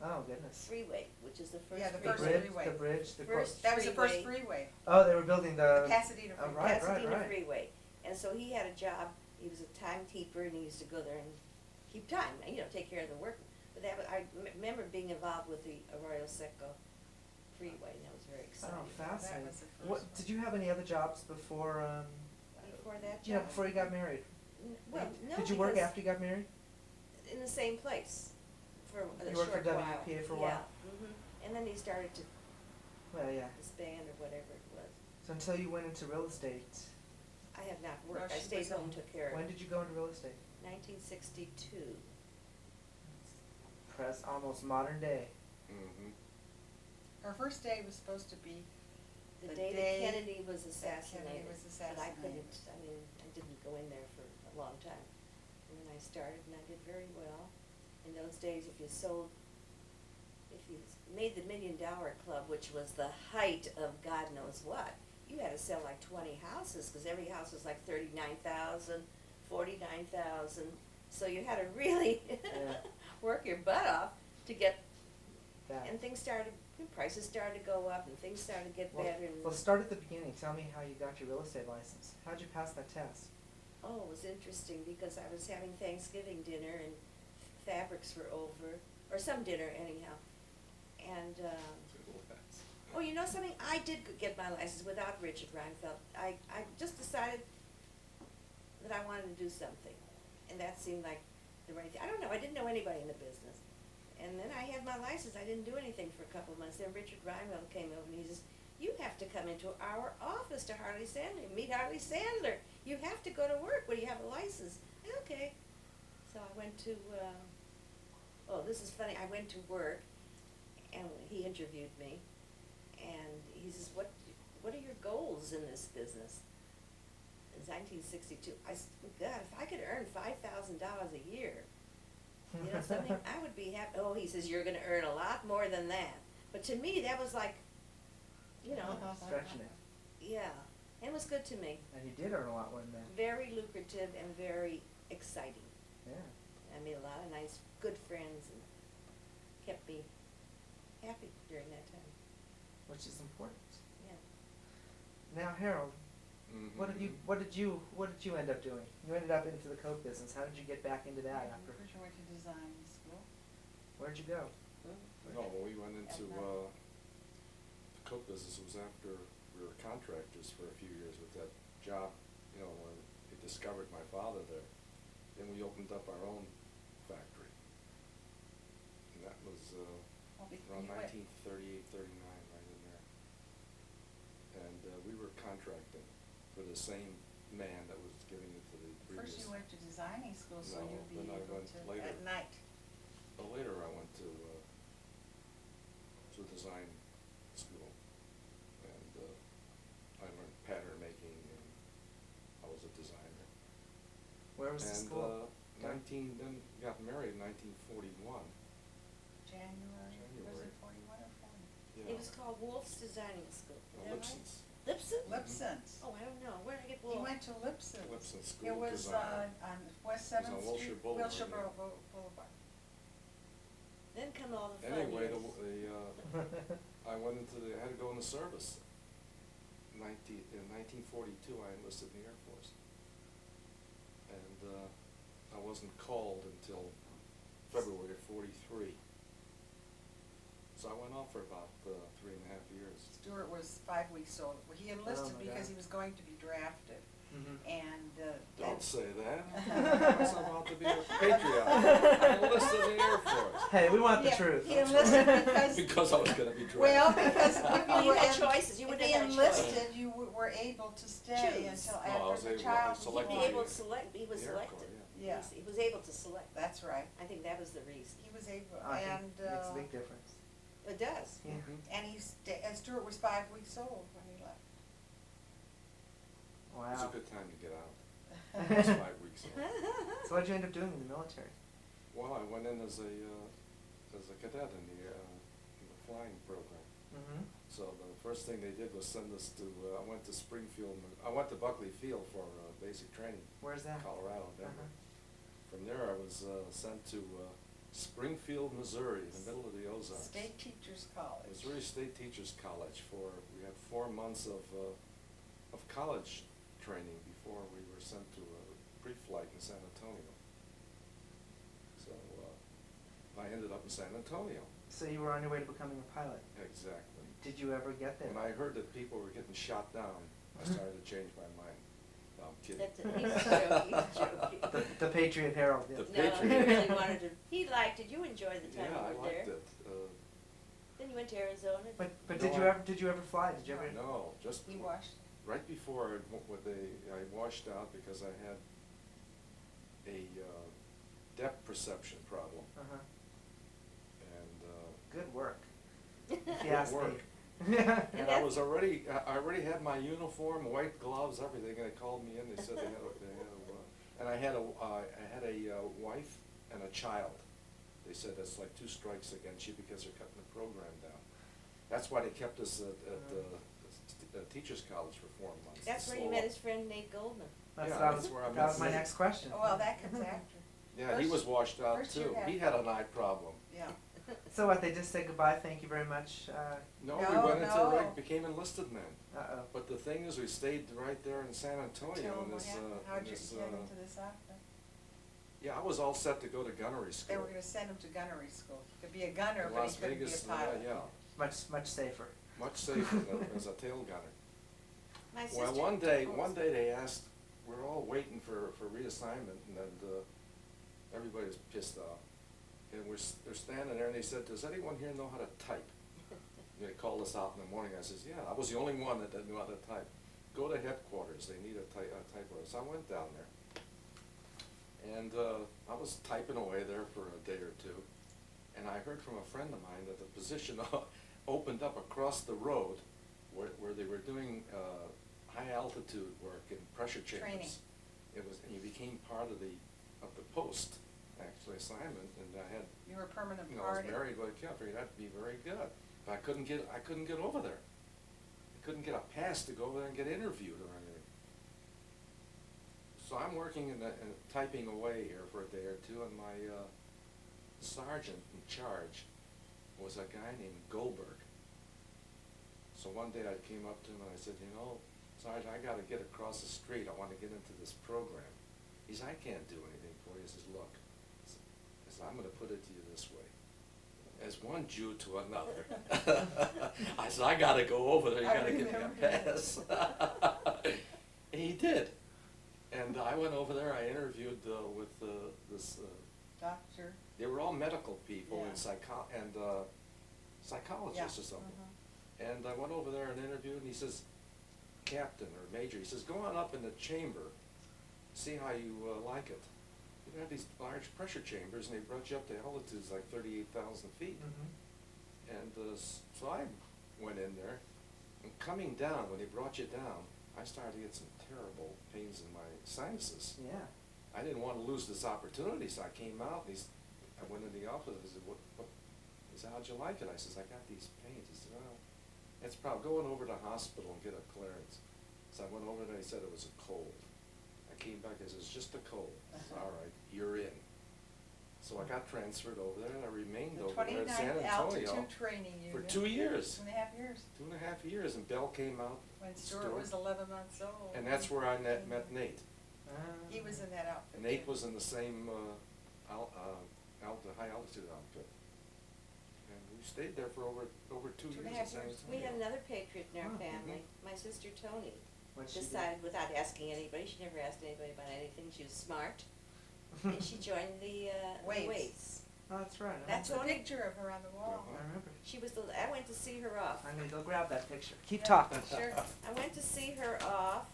Oh, goodness. freeway, which is the first Yeah, the The first freeway. freeway. the bridge, the First That was the first freeway. freeway, Oh, they were building the the, Pasadena oh, freeway. right. Pasadena freeway. And so he had a job, he was a timekeeper, and he used to go there and keep time, and, take care of the work. But I remember being involved with the Arroyo Seco freeway, and that was very exciting. oh, fascinating. was the first What, one. did you have any other jobs before, Before that yeah, job? before you got married? Well, no, Did you work because after you got married? in the same place for a You short worked for while. WPA for a while? Yeah, and then he started to Well, yeah. disband or whatever it was. So until you went into real estate, I have not No, worked, I she stayed was home, on- took care of when it. did you go into real estate? 1962. Press almost modern day. Mm-hmm. Her first day was supposed to be The The day day that Kennedy was that assassinated. Kennedy was But I assassinated. couldn't, I didn't go in there for a long time. And then I started and I did very well. In those days, if you made the $1 Million Club, which was the height of God knows what, you had to sell like 20 houses, because every house was like 39,000, 49,000. So you had to really Yeah. work your butt off to get, That. and prices started to go up and things started to get Well, better. And well, start at the beginning. Tell me how you got your real estate license. How'd you pass that test? Oh, it was interesting because I was having Thanksgiving dinner and fabrics were over, or some dinner anyhow. And, oh, you know something? I did get my license without Richard Reinfeldt. I just decided that I wanted to do something. And that seemed like the right thing. I don't know, I didn't know anybody in the business. And then I had my license, I didn't do anything for a couple of months. Then Richard Reinfeldt came over and he says, you have to come into our office to Harley Sandler, meet Harley Sandler. You have to go to work when you have a license. Okay. So I went to, oh, this is funny, I went to work and he interviewed me. And he says, what are your goals in this business? It's 1962. I said, God, if I could earn $5,000 a year, you know something, I would be happy. Oh, he says, you're gonna earn a lot more than that. But to me, that was like, Stretching it. yeah, and it was good to me. And you did earn a lot more than that. Very lucrative and very exciting. Yeah. I made a lot of nice, good friends and kept me happy during that time. Which is important. Yeah. Now, Harold, Mm-hmm. what did you end up doing? You ended up into the coat business. How did you get back into that after? First I went to design school. Where'd you go? No, when we went into, the coat business, it was after we were contractors for a few years with that job, when they discovered my father there. Then we opened up our own factory. And that was, around 1938, 39, right in there. And, we were contracting for the same man that was giving it to the previous. First you went to designing school, so No, you'd be then I able went to, later. at night. But later I went to design school, and, I learned pattern making, and I was a designer. Where was the school? Then got married in 1941. January, was January. it 41 or 40? It was called Wolf's Designing School. Is that right? Lipson's. Lipson? Lipson's. Oh, I don't know. Where did I get He Wolf? went to Lipson's. Lipson School It of was, Design. on West It was on 7th Wilshire Street. Boulevard, Wilshire yeah. Boulevard. Then come all the fun Anyway, years. I went into I had to go in the service. In 1942, I enlisted in the Air Force. And, I wasn't called until February of 43. So I went off for about, 3.5 years. Stuart was 5 weeks old. He enlisted Oh, my because God. he was going to be drafted. and, Don't that's, say that. I was about to be a patriot. I enlisted in the Air Force. Hey, we want the Yeah, truth. he enlisted because, Because I was gonna be drafted. well, because if Well, you you were, had choices, you if wouldn't he have had a choice. enlisted, you were able to stay Choose. until No, I was after the able- I child was selected He'd born. be able to select, he was The Air Corps, selected. Yeah. He was able to select. That's right, I think that was the reason. he was able, I think and, makes a big difference. It does. Yeah. and and Stuart was 5 weeks old when he left. It was a Wow. good time to get out. It was 5 weeks old. So what'd you end up doing in the military? Well, I went in as a cadet in the flying program. Mm-hmm. So the first thing they did was send us to, I went to Springfield, I went to Buckley Field for basic training, Where's that? Colorado, Denver. Uh-huh. From there, I was sent to Springfield, Missouri, in the middle of the Ozarks. State Teachers College. Missouri State Teachers College we had 4 months of college training before we were sent to a pre-flight in San Antonio. So I ended up in San Antonio. So you were on your way to becoming a pilot. Exactly. Did you ever get there? When I heard that people were getting shot down, I started to change my mind. No, I'm kidding. He's joking, he's joking. The Patriot Harold. Yeah. The No, he Patriot. really wanted to, he liked it, you enjoyed the time Yeah, I you were there. liked it. Then you went to Arizona. But No, did you ever fly? Did you ever? No, just He washed. right before I washed out because I had a depth perception problem, Uh-huh. and Good work. If you good ask me. work. Yeah. And I already had my uniform, white gloves, everything, and they called me in, they said and I had a wife and a child. They said that's like 2 strikes against you because they're cutting the program down. That's why they kept us at Teachers College for 4 months. That's where So, you met his friend Nate Goldman. That's, Yeah, that that's where I that met was my Nate. next question. Oh, well, that comes after. Yeah, he First- was washed out first you too. had- He had an eye problem. Yeah. So what? They just said goodbye. Thank you very much. No, No, we went into no. became enlisted men. Uh-oh. But the thing is, we stayed right there in San Antonio Tell in him what this, happened. How'd in you this, get into this outfit? yeah, I was all set to go to gunnery school. They were gonna send him to gunnery school. He could be a gunner, in but Las he couldn't be Vegas, a pilot. yeah, Much safer. much safer than as a tail gunner. My sister. Well, one day told- they asked, we're all waiting for reassignment, and then everybody's pissed off. And they're standing there, and they said, does anyone here know how to type? And they called us out in the morning. I says, yeah, I was the only one that knew how to type. Go to headquarters, they need a typewriter. So I went down there. And I was typing away there for a day or 2. And I heard from a friend of mine that the position opened up across the road where they were doing high altitude work in pressure chambers. Training. It was, and you became part of the post, actually, assignment, and I had, You were a permanent you know, I was party. married with a kid, I figured that'd be very good. But I couldn't get over there. I couldn't get a pass to go over there and get interviewed or anything. So I'm working and typing away here for a day or 2, and my sergeant in charge was a guy named Goldberg. So one day I came up to him and I said, you know, Sergeant, I gotta get across the street, I wanna get into this program. He said, I can't do anything for you. He says, look, I said, I'm gonna put it to you this way. As one Jew to another. I said, I gotta go over there, you I gotta give me a remember that. pass. And he did. And I went over there, I interviewed with this, Doctor. they were all medical people Yeah. and psychologists or something. Uh-huh. And I went over there and interviewed, and he says, Captain or Major, he says, go on up in the chamber, see how you like it. You have these large pressure chambers, and they brought you up to altitudes like 38,000 feet. Mm-hmm. And so I went in there, and coming down, when they brought you down, I started to get some terrible pains in my sinuses. Yeah. I didn't want to lose this opportunity, so I came out, and I went in the office, I said, what, he said, how'd you like it? I says, I got these pains. He said, well, it's probably going over to the hospital and get a clearance. So I went over there, and he said it was a cold. I came back, I said, it's just a cold. I said, all right, you're in. So I got transferred over there, and I remained The over there in San 29th Antonio Altitude Training Unit. for 2 years. 2.5 years. 2.5 years, and Bell came out. When Stuart was 11 months old. And that's where I met Nate. He was in that outfit. And Nate too. was in the same high altitude outfit. And we stayed there for over 2 years. 2.5 in San years. We had Antonio. another patriot in our Oh, family, my sister Tony. What'd she do? decided without asking anybody, she never asked anybody about anything, she was smart, and she joined the Weights. weights. Oh, that's right. I That's remember. There's a Tony? picture of her on the wall. I remember. She was I went to see her off. I'm gonna go grab that picture. Keep Yeah, talking. Sure. I went to see her off.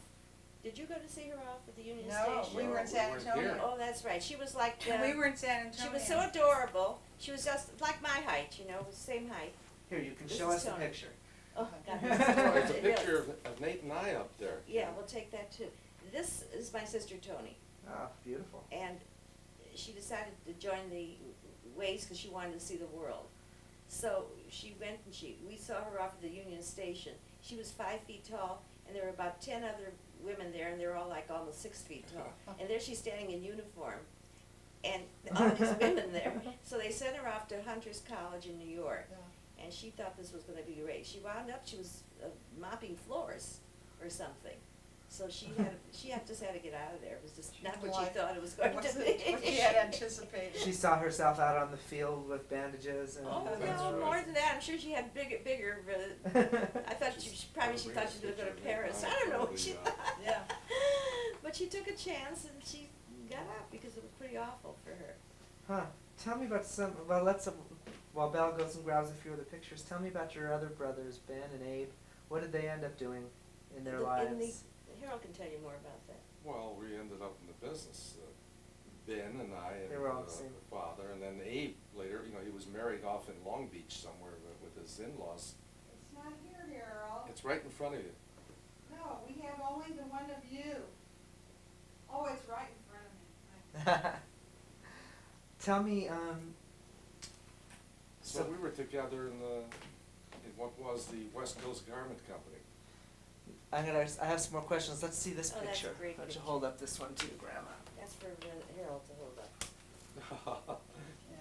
Did you go to see her off at the Union No, Station? we were in We San weren't Antonio. here. Oh, that's right, she was like, We were in San she Antonio. was so adorable, she was just like my height, you know, same height. Here, you can This show is us the Tony. picture. Oh, God, There's that's a gorgeous, it really- picture of Nate and I up there. Yeah, we'll take that too. This is my sister Tony, Oh, beautiful. and she decided to join the Ways because she wanted to see the world. So she went and we saw her off at the Union Station. She was 5 feet tall, and there were about 10 other women there, and they were all like almost 6 feet tall. And there she's standing in uniform, and all these women there. So they sent her off to Hunter's College in New York, Yeah. and she thought this was gonna be great. She wound up, she was mopping floors or something. So she just had to get out of there. It was just not what she Like, thought it was going to What's be. what she had anticipated. She saw herself out on the field with bandages and. Oh, That's no, right. more than that, I'm sure she had bigger, I thought she thought she was gonna go to Paris, I don't know what she thought. Yeah. But she took a chance and she got out because it was pretty awful for her. Huh. Tell me about while Belle goes and grabs a few of the pictures, tell me about your other brothers, Ben and Abe. What did they end up doing in their lives? Harold can tell you more about that. Well, we ended up in the business, Ben and I They and were all the same. the father, and then Abe later, you know, he was married off in Long Beach somewhere with his in-laws. It's not here, Harold. It's right in front of you. No, we have only the one of you. Oh, it's right in front of me. Tell me, So we were together in what was the West Coast Garment Company. I have some more questions. Let's see this Oh, that's a picture. great Why don't you picture. hold up this one too, Grandma? That's for Harold to hold up. Yeah.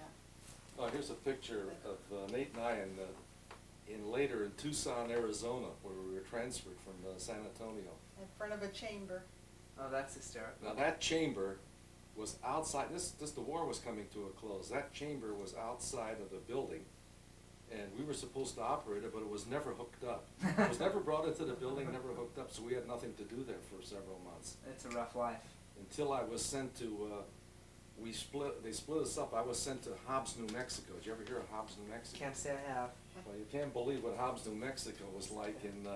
Oh, here's a picture of Nate and I later in Tucson, Arizona, where we were transferred from San Antonio. In front of a chamber. Oh, that's hysterical. Now that chamber was outside, the war was coming to a close. That chamber was outside of the building, and we were supposed to operate it, but it was never hooked up. It was never brought into the building, never hooked up, so we had nothing to do there for several months. It's a rough life. Until I was sent to, they split us up. I was sent to Hobbs, New Mexico. Did you ever hear of Hobbs, New Mexico? Can't say I have. Well, you can't believe what Hobbs, New Mexico was like in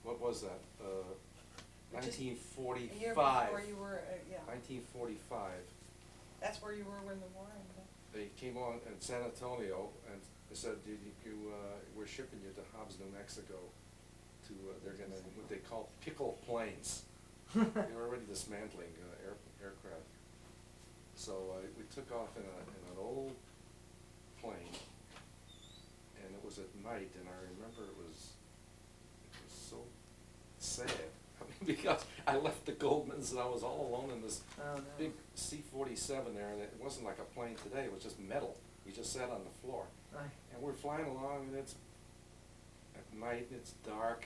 what was that? Which is a 1945. year before you were, yeah. 1945. That's where you were when the war ended. They came on in San Antonio and they said, we're shipping you to Hobbs, New Mexico to, they're gonna, what they call pickle planes. They were already dismantling aircraft. So we took off in an old plane, and it was at night, and I remember it was so sad. I mean, because I left the Goldmans and I was all alone in this Oh, no. big C-47 there, and it wasn't like a plane today, it was just metal. We just sat on the floor. Aye. And we're flying along, and it's at night, and it's dark,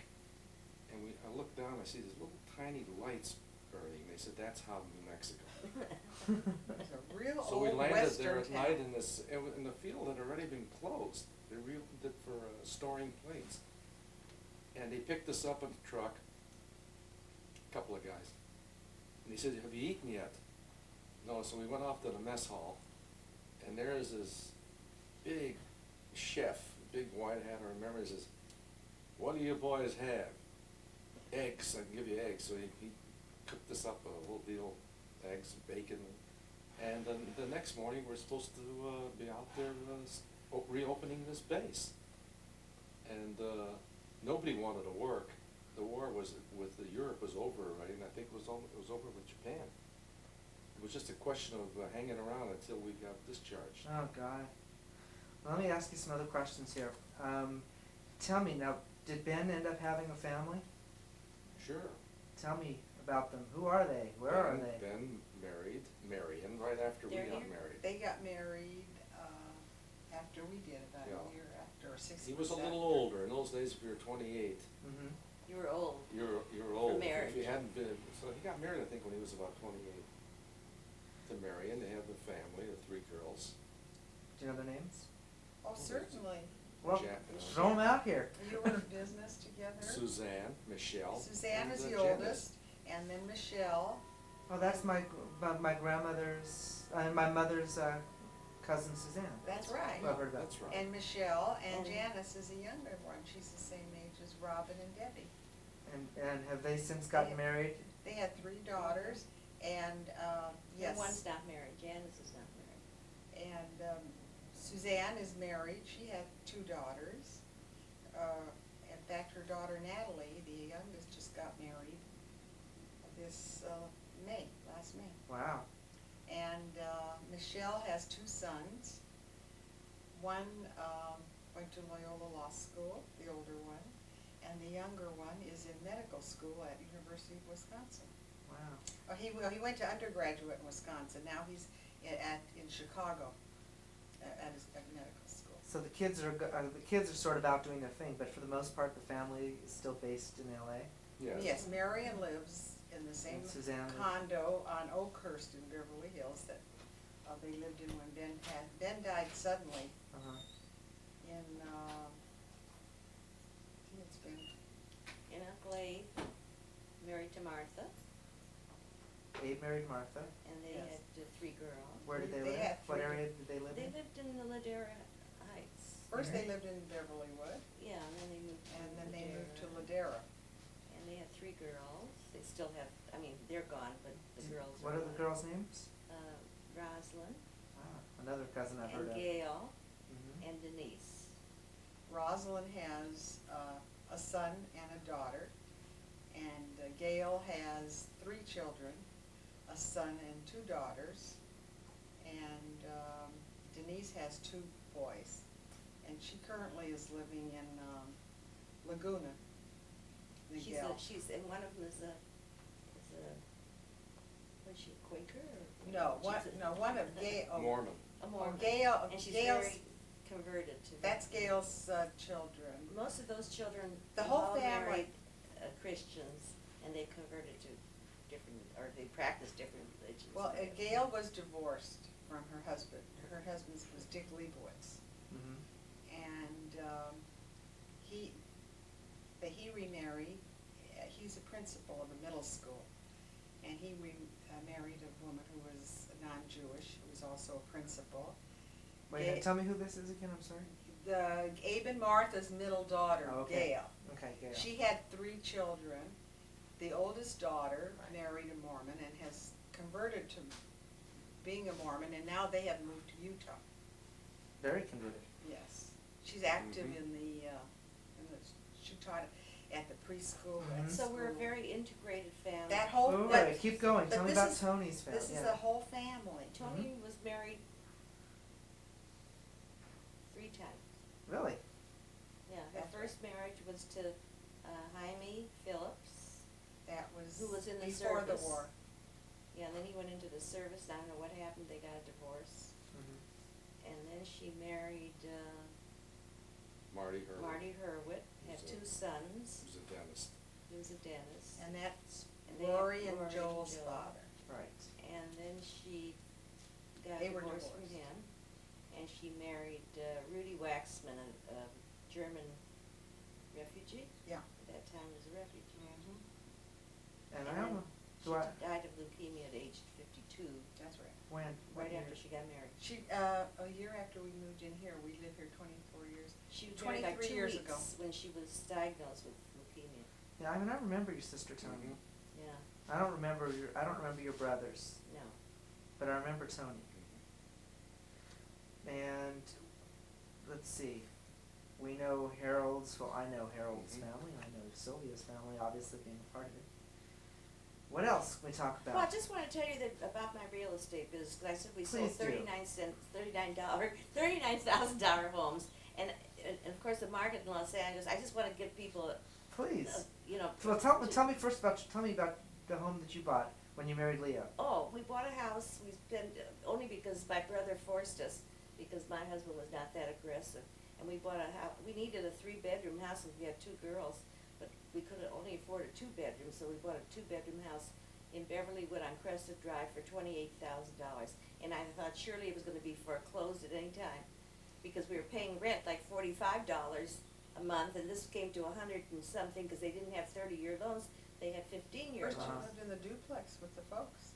and I look down, I see these little tiny lights burning. They said, that's Hobbs, New Mexico. It's a real So we old landed there western at town. night, and the field had already been closed. They reopened it for storing planes. And they picked us up in the truck, a couple of guys. And he said, have you eaten yet? No, so we went off to the mess hall, and there's this big chef, big white hat, I remember, he says, what do you boys have? Eggs, I can give you eggs. So he cooked us up a little deal, eggs, bacon, and then the next morning we're supposed to be out there reopening this base. And nobody wanted to work. The war was Europe was over already, and I think it was over with Japan. It was just a question of hanging around until we got discharged. Oh, God. Well, let me ask you some other questions here. Tell me now, did Ben end up having a family? Sure. Tell me about them. Who are they? Where are they? Ben married Marion right after we They're got here? married. They got married, after we did, about Yeah. a year after, or 6 He months was a little after. older. In those days, if you were 28, Mm-hmm. You were old. you're old. marriage. If you hadn't been, so he got married, I think, when he was about 28. To Marion, they had the family, the 3 girls. Do you know their names? Oh, certainly. Well, Jack, throw them out here. You were in business together. together. Suzanne, Michelle. Suzanne and, is the Janice. oldest, and then Michelle. Oh, that's my grandmother's, my mother's cousin Suzanne. That's right. I've heard about. That's right. And Michelle, and And- Janice is a younger one. She's the same age as Robin and Debbie. And have they since gotten married? They had 3 daughters, and, yes. And one's not married, Janice is not married. And Suzanne is married. She had 2 daughters. In fact, her daughter Natalie, the youngest, just got married this last May. Wow. And Michelle has 2 sons. One went to Loyola Law School, the older one, and the younger one is in medical school at University of Wisconsin. Wow. Oh, he went to undergraduate in Wisconsin. Now he's in Chicago at medical school. So the kids are sort of out doing their thing, but for the most part, the family is still based in L.A. Yes. Yes, Marion lives in the same And Suzanne lives- condo on Oakhurst in Beverly Hills that they lived in when Ben died suddenly Uh-huh. in, I think it's been, And Uncle Abe, married to Martha, Abe married Martha. and they Yes. had 3 girls. Where did they They live? had What 3. area did they live They in? lived in the Ladera Heights. first they Mhm. lived in Beverly Wood, Yeah, and then they moved to and then they moved to Ladera. Ladera. And they had 3 girls. They still have, I mean, they're gone, but the girls are What are the alive. girls' names? Rosalind, Ah, another cousin I've heard and of. Gail, Mhm. and Denise. Rosalind has a son and a daughter, and Gail has 3 children, a son and 2 daughters, and Denise has 2 boys, and she currently is living in Laguna. Miguel. And one of them is a, was she a Quaker or? No, she's a- one of Gail. Mormon. A Mormon. Gail- And she's Gail's- very converted to. That's Gail's children. Most of those children. The have whole all family. married, Christians, and they've converted to different, or they practice different religions. Well, Gail was divorced from her husband. Her husband was Dick Leibowitz. Mhm. And he remarried. He's a principal of a middle school, and he married a woman who was non-Jewish, who was also a principal. Wait, now tell me who this is again, I'm sorry? The Abe and Martha's middle daughter, Oh, okay. Gail. Okay, Gail. She had 3 children. The oldest daughter married a Mormon and has converted to being a Mormon, and now they have moved to Utah. Very converted. Yes, she's active Mhm. in the, she taught at the preschool Mhm. and So we're a school. very integrated family. That whole, All but right, keep going. but Tell me this about is- Tony's family. this is Yeah. the whole family. Tony was married 3 times. Really? Yeah, her That's first marriage was to Jaime Phillips. That was Who was in the before the service. war. Yeah, and then he went into the service. I don't know what happened. They got a divorce. Mhm. And then she married Marty Hurley. Marty Hurwitz, had Who's a- 2 sons. Who's a dentist. He was a dentist. And that's And they had Rory and Rory and Joel's Joel. father. Right. And then she got They a were divorce from divorced. him. And she married Rudy Waxman, a German refugee. Yeah. At that time he was a refugee. And I then don't know, She do I, died of leukemia at age 52, That's right. when, what right year? after she got married. She, a year after we moved in here, we lived here 24 years. She was married like 23 2 years weeks ago. when she was diagnosed with leukemia. Yeah, I mean, I remember your sister Tony. Mhm. Yeah, I don't remember your brothers, no. but I remember Tony. And, let's see, we know Harold's, well, I know Harold's Mhm. family, I know Sylvia's family, obviously being a part of it. What else can we talk about? Well, I just wanna tell you that about my real estate business, 'cause I said we sold Please do. $39,000 homes. And of course, the market in Los Angeles, I just wanna give people, Please. you know. Well, tell me first tell me about the home that you bought when you married Leo. Oh, we bought a house, we spent, only because my brother forced us, because my husband was not that aggressive. And we bought a house, we needed a 3-bedroom house, and we had 2 girls, but we could only afford a 2-bedroom, so we bought a 2-bedroom house in Beverly Wood on Crescent Drive for $28,000. And I thought surely it was gonna be foreclosed at any time, because we were paying rent like $45 a a month, and this came to 100 and something, cause they didn't have 30-year loans, they had 15-year First loans. you lived in the duplex with the folks.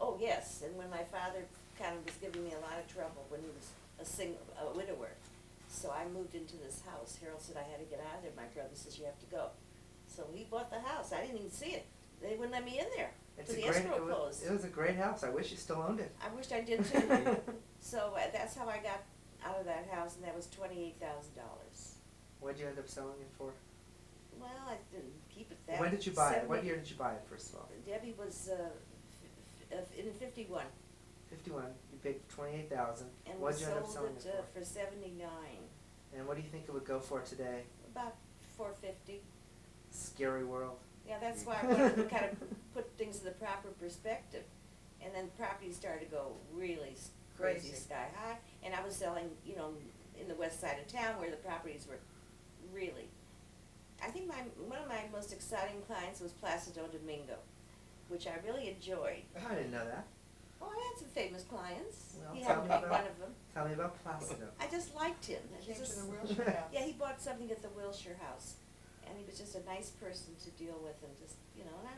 Oh, yes, and when my father kind of was giving me a lot of trouble when he was a widower, so I moved into this house. Harold said I had to get out of there, my brother says you have to go. So he bought the house, I didn't even see it, they wouldn't let me in there, It's cause a the great, escrow closed. it was a great house, I wish you still owned it. I wished I did too. So that's how I got out of that house, and that was $28,000. What'd you end up selling it for? Well, I didn't keep it that. When did you buy it? What 70 year did you buy it, first of all? Debbie was, in 51, 51, you paid $28,000. and we What'd you end up sold selling it, it for 79, And what do you think it would go for today? about 450. Scary world. Yeah, that's why I wanted to kind of put things in the proper perspective. And then properties started to go really crazy Crazy. sky high, and I was selling, you know, in the west side of town where the properties were really, I think one of my most exciting clients was Placido Domingo, which I really enjoyed. I didn't know that. Oh, I had some famous clients. Well, He tell happened me to be about- one of them. Tell me about Placido. I just liked him. It Came was to just- the Wilshire House. Yeah, he bought something at the Wilshire House, and he was just a nice person to deal with, and just, you know, and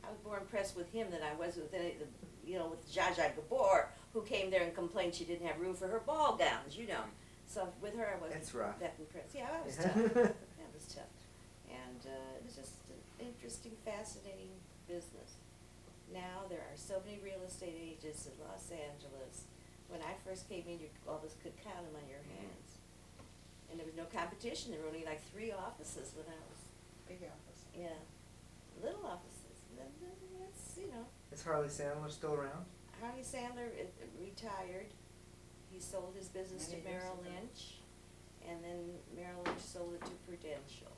I was more impressed with him than I was with with Zsa Zsa Gabor, who came there and complained she didn't have room for her ball gowns, you know. So with her, I wasn't It's rough. that impressed. Yeah, that was tough. That was tough. And it was just an interesting, fascinating business. Now there are so many real estate agents in Los Angeles. When I first came in, you almost could count them on your hands. And there was no competition. There were only like 3 offices when I was, Big office. yeah, little offices. And then that's, you know, Is Harley Sandler still around? Harley Sandler retired. He sold his business to Many years Merrill ago. Lynch, and then Merrill Lynch sold it to Prudential.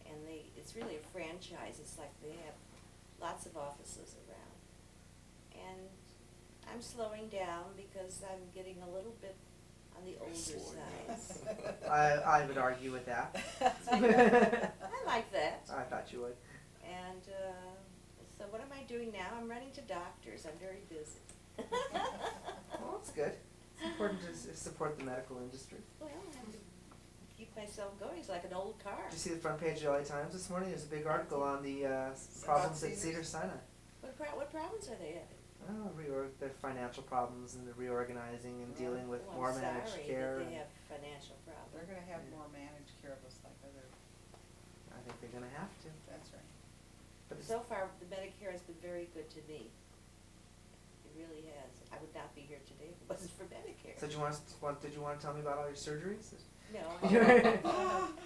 And it's really a franchise. It's like they have lots of offices around. And I'm slowing down because I'm getting a little bit on the older Slowing side. I would argue with that. I like that. I thought you would. And so what am I doing now? I'm running to doctors. I'm very busy. Well, that's good. It's important to support the medical industry. Well, I have to keep myself going. It's like an old car. Did you see the front page of the LA Times this morning? There's a big article on the problems at Cedars? Cedars-Sinai. What problems are they having? Oh, their financial problems and the reorganizing and dealing with Oh, more I'm managed sorry care. that and they have financial problems. They're gonna have Yeah. more managed care just like other, I think they're gonna have to. that's right. But it's, So far, the Medicare has been very good to me. It really has. I would not be here today if it wasn't for Medicare. so did you want to tell me about all your surgeries? No.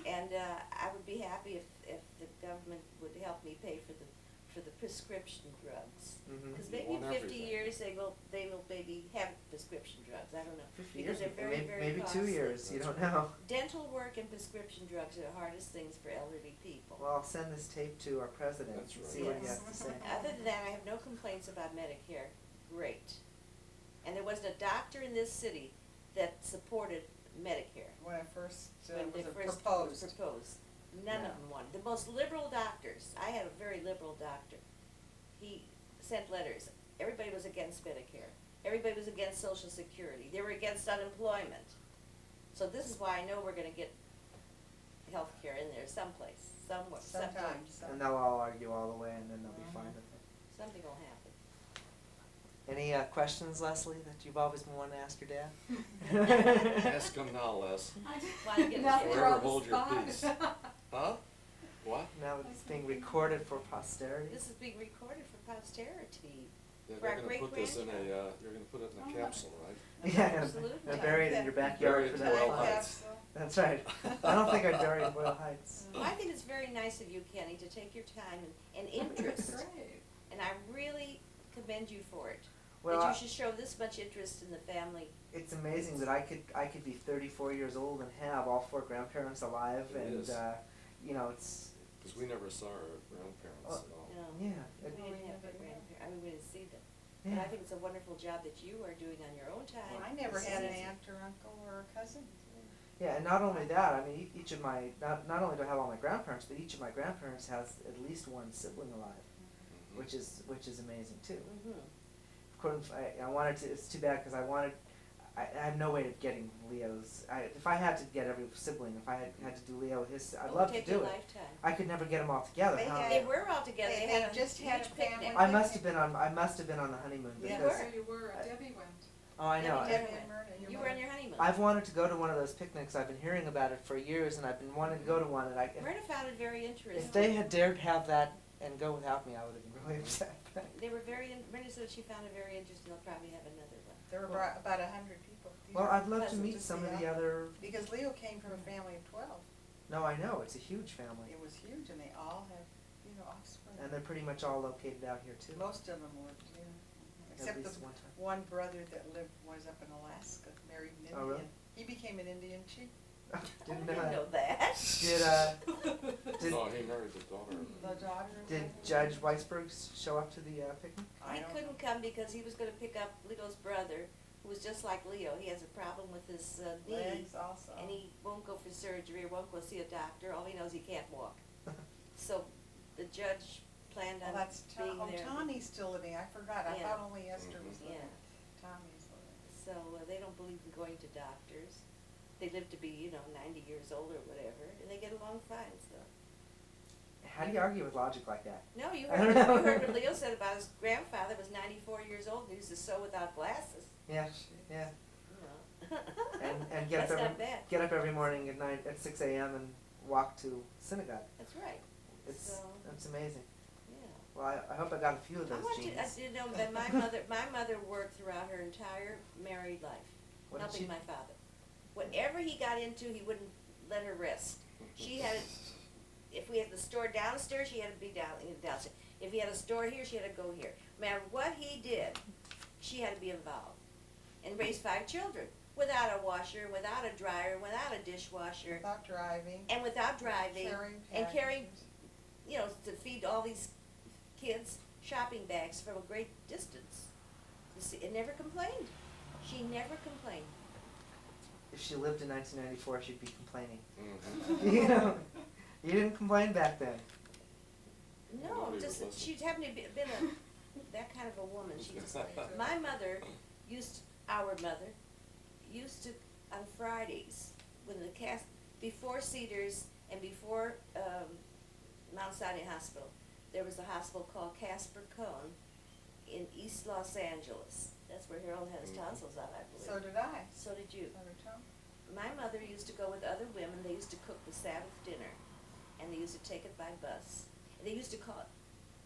And I would be happy if the government would help me pay for the prescription drugs. Mhm. Because You maybe in want 50 everything. years, they will maybe have prescription drugs. I don't know. 50 Because years, they're very, very maybe costly. 2 years, you don't know. Dental work and prescription drugs are the hardest things for elderly people. Well, I'll send this tape to our president That's and right. see what he Yes. has to say. Other than that, I have no complaints about Medicare. Great. And there wasn't a doctor in this city that supported Medicare. When it first When was they first proposed. was proposed. None Yeah. of them wanted. The most liberal doctors, I had a very liberal doctor. He sent letters. Everybody was against Medicare. Everybody was against Social Security. They were against unemployment. So this is why I know we're gonna get health care in there someplace, somewhere, sometime. Sometimes. And they'll all argue all the way and then they'll be Mhm. fine with it. Something will happen. Any questions, Leslie, that you've always been wanting to ask your dad? Ask them now, Les. Why you get Now scared? throw Forever the hold your spot. peace. Huh? What? Now that it's being recorded for posterity. This is being recorded for posterity. They're For our gonna put this in great-grandchild. you're gonna put it in Oh. a capsule, right? Yeah, Absolutely. and bury it in your Bury backyard it for in that Boyle long. Heights. That's right. I don't think I'd bury it in Boyle Heights. Well, I think it's very nice of you, Kenny, to take your time and interest. Great. And I really commend you for it. Well, That you should show this much interest in the family. it's amazing that I could be 34 years old and have all 4 grandparents alive, It and is. you know, it's Cause we never saw our grandparents Oh. at all. No. yeah. We It, didn't have never great did. grandparents. I mean, we didn't see them. yeah. But I think it's a wonderful job that you are doing on your own time. Well, I never had an It's- aunt or uncle or a cousin. Yeah, and not only that, I mean, each of my not only do I have all my grandparents, but each of my grandparents has at least one sibling alive, Mhm. which is amazing too. Mhm. Of course, I wanted to. It's too bad because I I have no way of getting Leo's. If I had to get every sibling, if I had to do Leo, I'd It'll love to take do you a it. lifetime. I could never get them all together. They How- had- They were all together, They they had a just had a huge family picnic. I must have been on the honeymoon Yeah. because So you were, Debbie went. oh I know. Debbie Debbie and Myrna, your You were on mother. your honeymoon. I've wanted to go to one of those picnics. I've been hearing about it for years, and I've been wanting to go to one. And Myrna found it very interesting. if they had dared have that and go without me, I would have been really upset. They were Myrna said she found it very interesting, they'll probably have another one. There were about 100 people. Well, I'd love to Pleasant meet to some see of the that. other. Because Leo came from a family of 12. No, I know it's a huge family, It was huge, and they all have, offspring. and they're pretty much all located out here too. Most of them lived here, At except the least one time. one brother that was up in Alaska, married an Indian. Oh, really? He became an Indian chief. Didn't I know didn't that. know that. Did No, he married the daughter. The daughter. did Judge Weisberg show up to the picnic? I He don't couldn't come because he was gonna pick up Leo's brother, who was just like Leo, he has a problem with his knee, Legs also. and he won't go for surgery or won't go see a doctor, all he knows he can't walk. So the judge planned Well, on that's being there. Tommy's still living. I forgot. I Yeah. thought only Esther was Yeah. living. Tommy's living. So they don't believe in going to doctors. They live to be, 90 years old or whatever, and they get along fine, so. How do you argue with logic like that? No, you I heard, don't know. you heard what Leo said about his grandfather was 94 years old and used to sew without glasses, Yeah, yeah. And That's not bad. get up every morning at 6 a.m. and walk to synagogue. That's right, It's So- amazing. yeah. Well, I hope I got a few of I those want you, genes. you know that my mother worked throughout her entire married life, What did helping she- my father. Whatever he got into, he wouldn't let her rest. She had, if we had the store downstairs, she had to be downstairs. If he had a store here, she had to go here. No matter what he did, she had to be involved. And raised 5 children, without a washer, without a dryer, without a dishwasher, Without driving. and without driving, Carrying and carrying, packages. to feed all these kids shopping bags from a great distance. You see, and never complained. She never complained. If she lived in 1994, she'd be complaining. Mhm. You didn't complain back then. No, Nobody just, would listen. she'd happened to been that kind of a woman. She just, my mother our mother used to, on Fridays, when before Cedars and before, Mount Sinai Hospital, there was a hospital called Casper Cone in East Los Angeles. That's where Harold had his Mhm. tonsils out, I believe. So did I. So did you. So did Tom. My mother used to go with other women, they used to cook the Sabbath dinner, and they used to take it by bus. And they used to call it,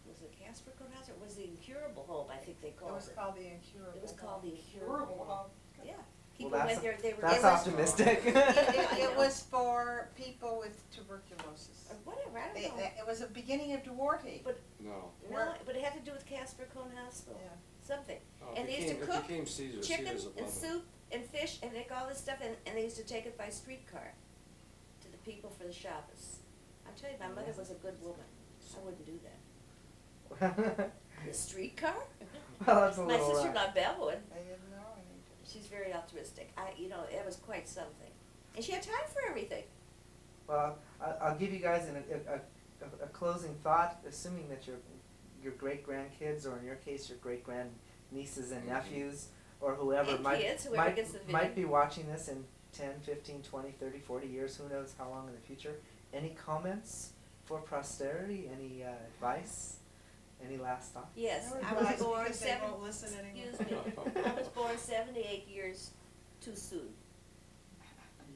was it Casper Cone House, or was it the Incurable Home, I think they It called was it. called the Incurable. It was called the Home. Incurable Home. Yeah, people Well, went there, they were. that's it was- optimistic. I It know. was for people with tuberculosis. Or whatever, I don't know. It was a beginning of Duarte. But, No. no, but it had to do with Casper Cone Hospital, Yeah. something. Oh, And they used to it cook became Caesar's. chicken Caesar's of and Lebanon. soup and fish and make all this stuff, and they used to take it by streetcar to the people for the Shabbos. I tell you, my mother was a good woman. I wouldn't do that. The streetcar? Well, that's a My little. sister-in-law Belle would. They didn't know anything. She's very altruistic. It was quite something. And she had time for everything. Well, I'll give you guys a closing thought, assuming that your great grandkids, or in your case, your great grandnieces and Mhm. nephews, or whoever And kids, whoever gets the might video. be watching this in 10, 15, 20, 30, 40 years, who knows how long in the future. Any comments for posterity? Any advice? Any last thoughts? Yes, No I advice was born because they won't listen excuse anymore. me, I was born 78 years too soon.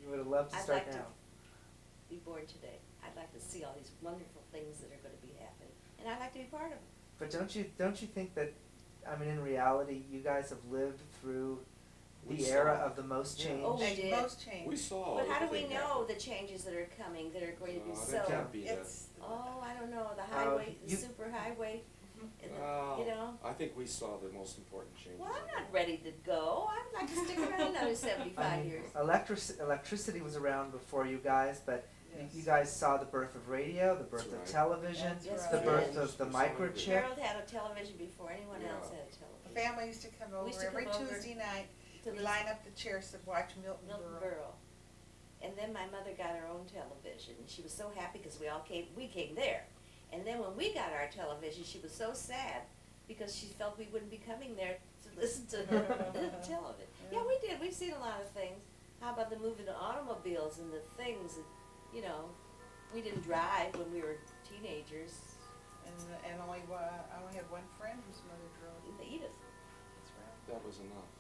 You would have loved to I'd start like to now. be born today. I'd like to see all these wonderful things that are gonna be happening, and I'd like to be part of them. But don't you think that, I mean, in reality, you guys have lived through We the saw era it. of the most Yeah. change? Oh, we They did. most changed. We saw But how do we everything know happen. the changes that are coming, that are going to be No, so? that can't be that. It's, Oh, I don't know, the highway, the you- super highway, and the, Well, you know? I think we saw the most important changes. Well, I'm not ready to go. I'd like to stick around another I 75 mean, years. electricity was around before you guys, but Yes. you guys saw the birth of radio, the birth That's of right. television, That's the right. birth Yeah. of the We saw everything. microchip. Harold had a television before anyone Yeah. else had a the television. family used to come We used over to every come over Tuesday night. To We listen- line up the chairs to watch Milton Milton Berle. Berle. And then my mother got her own television, and she was so happy because we came there. And then when we got our television, she was so sad because she felt we wouldn't be coming there to listen to television. Yeah, we did, we've seen a lot of things. How about the moving automobiles and the things, and, you know, we didn't drive when we were teenagers. And I only had one friend whose mother drove. Edith. That's right. That was enough.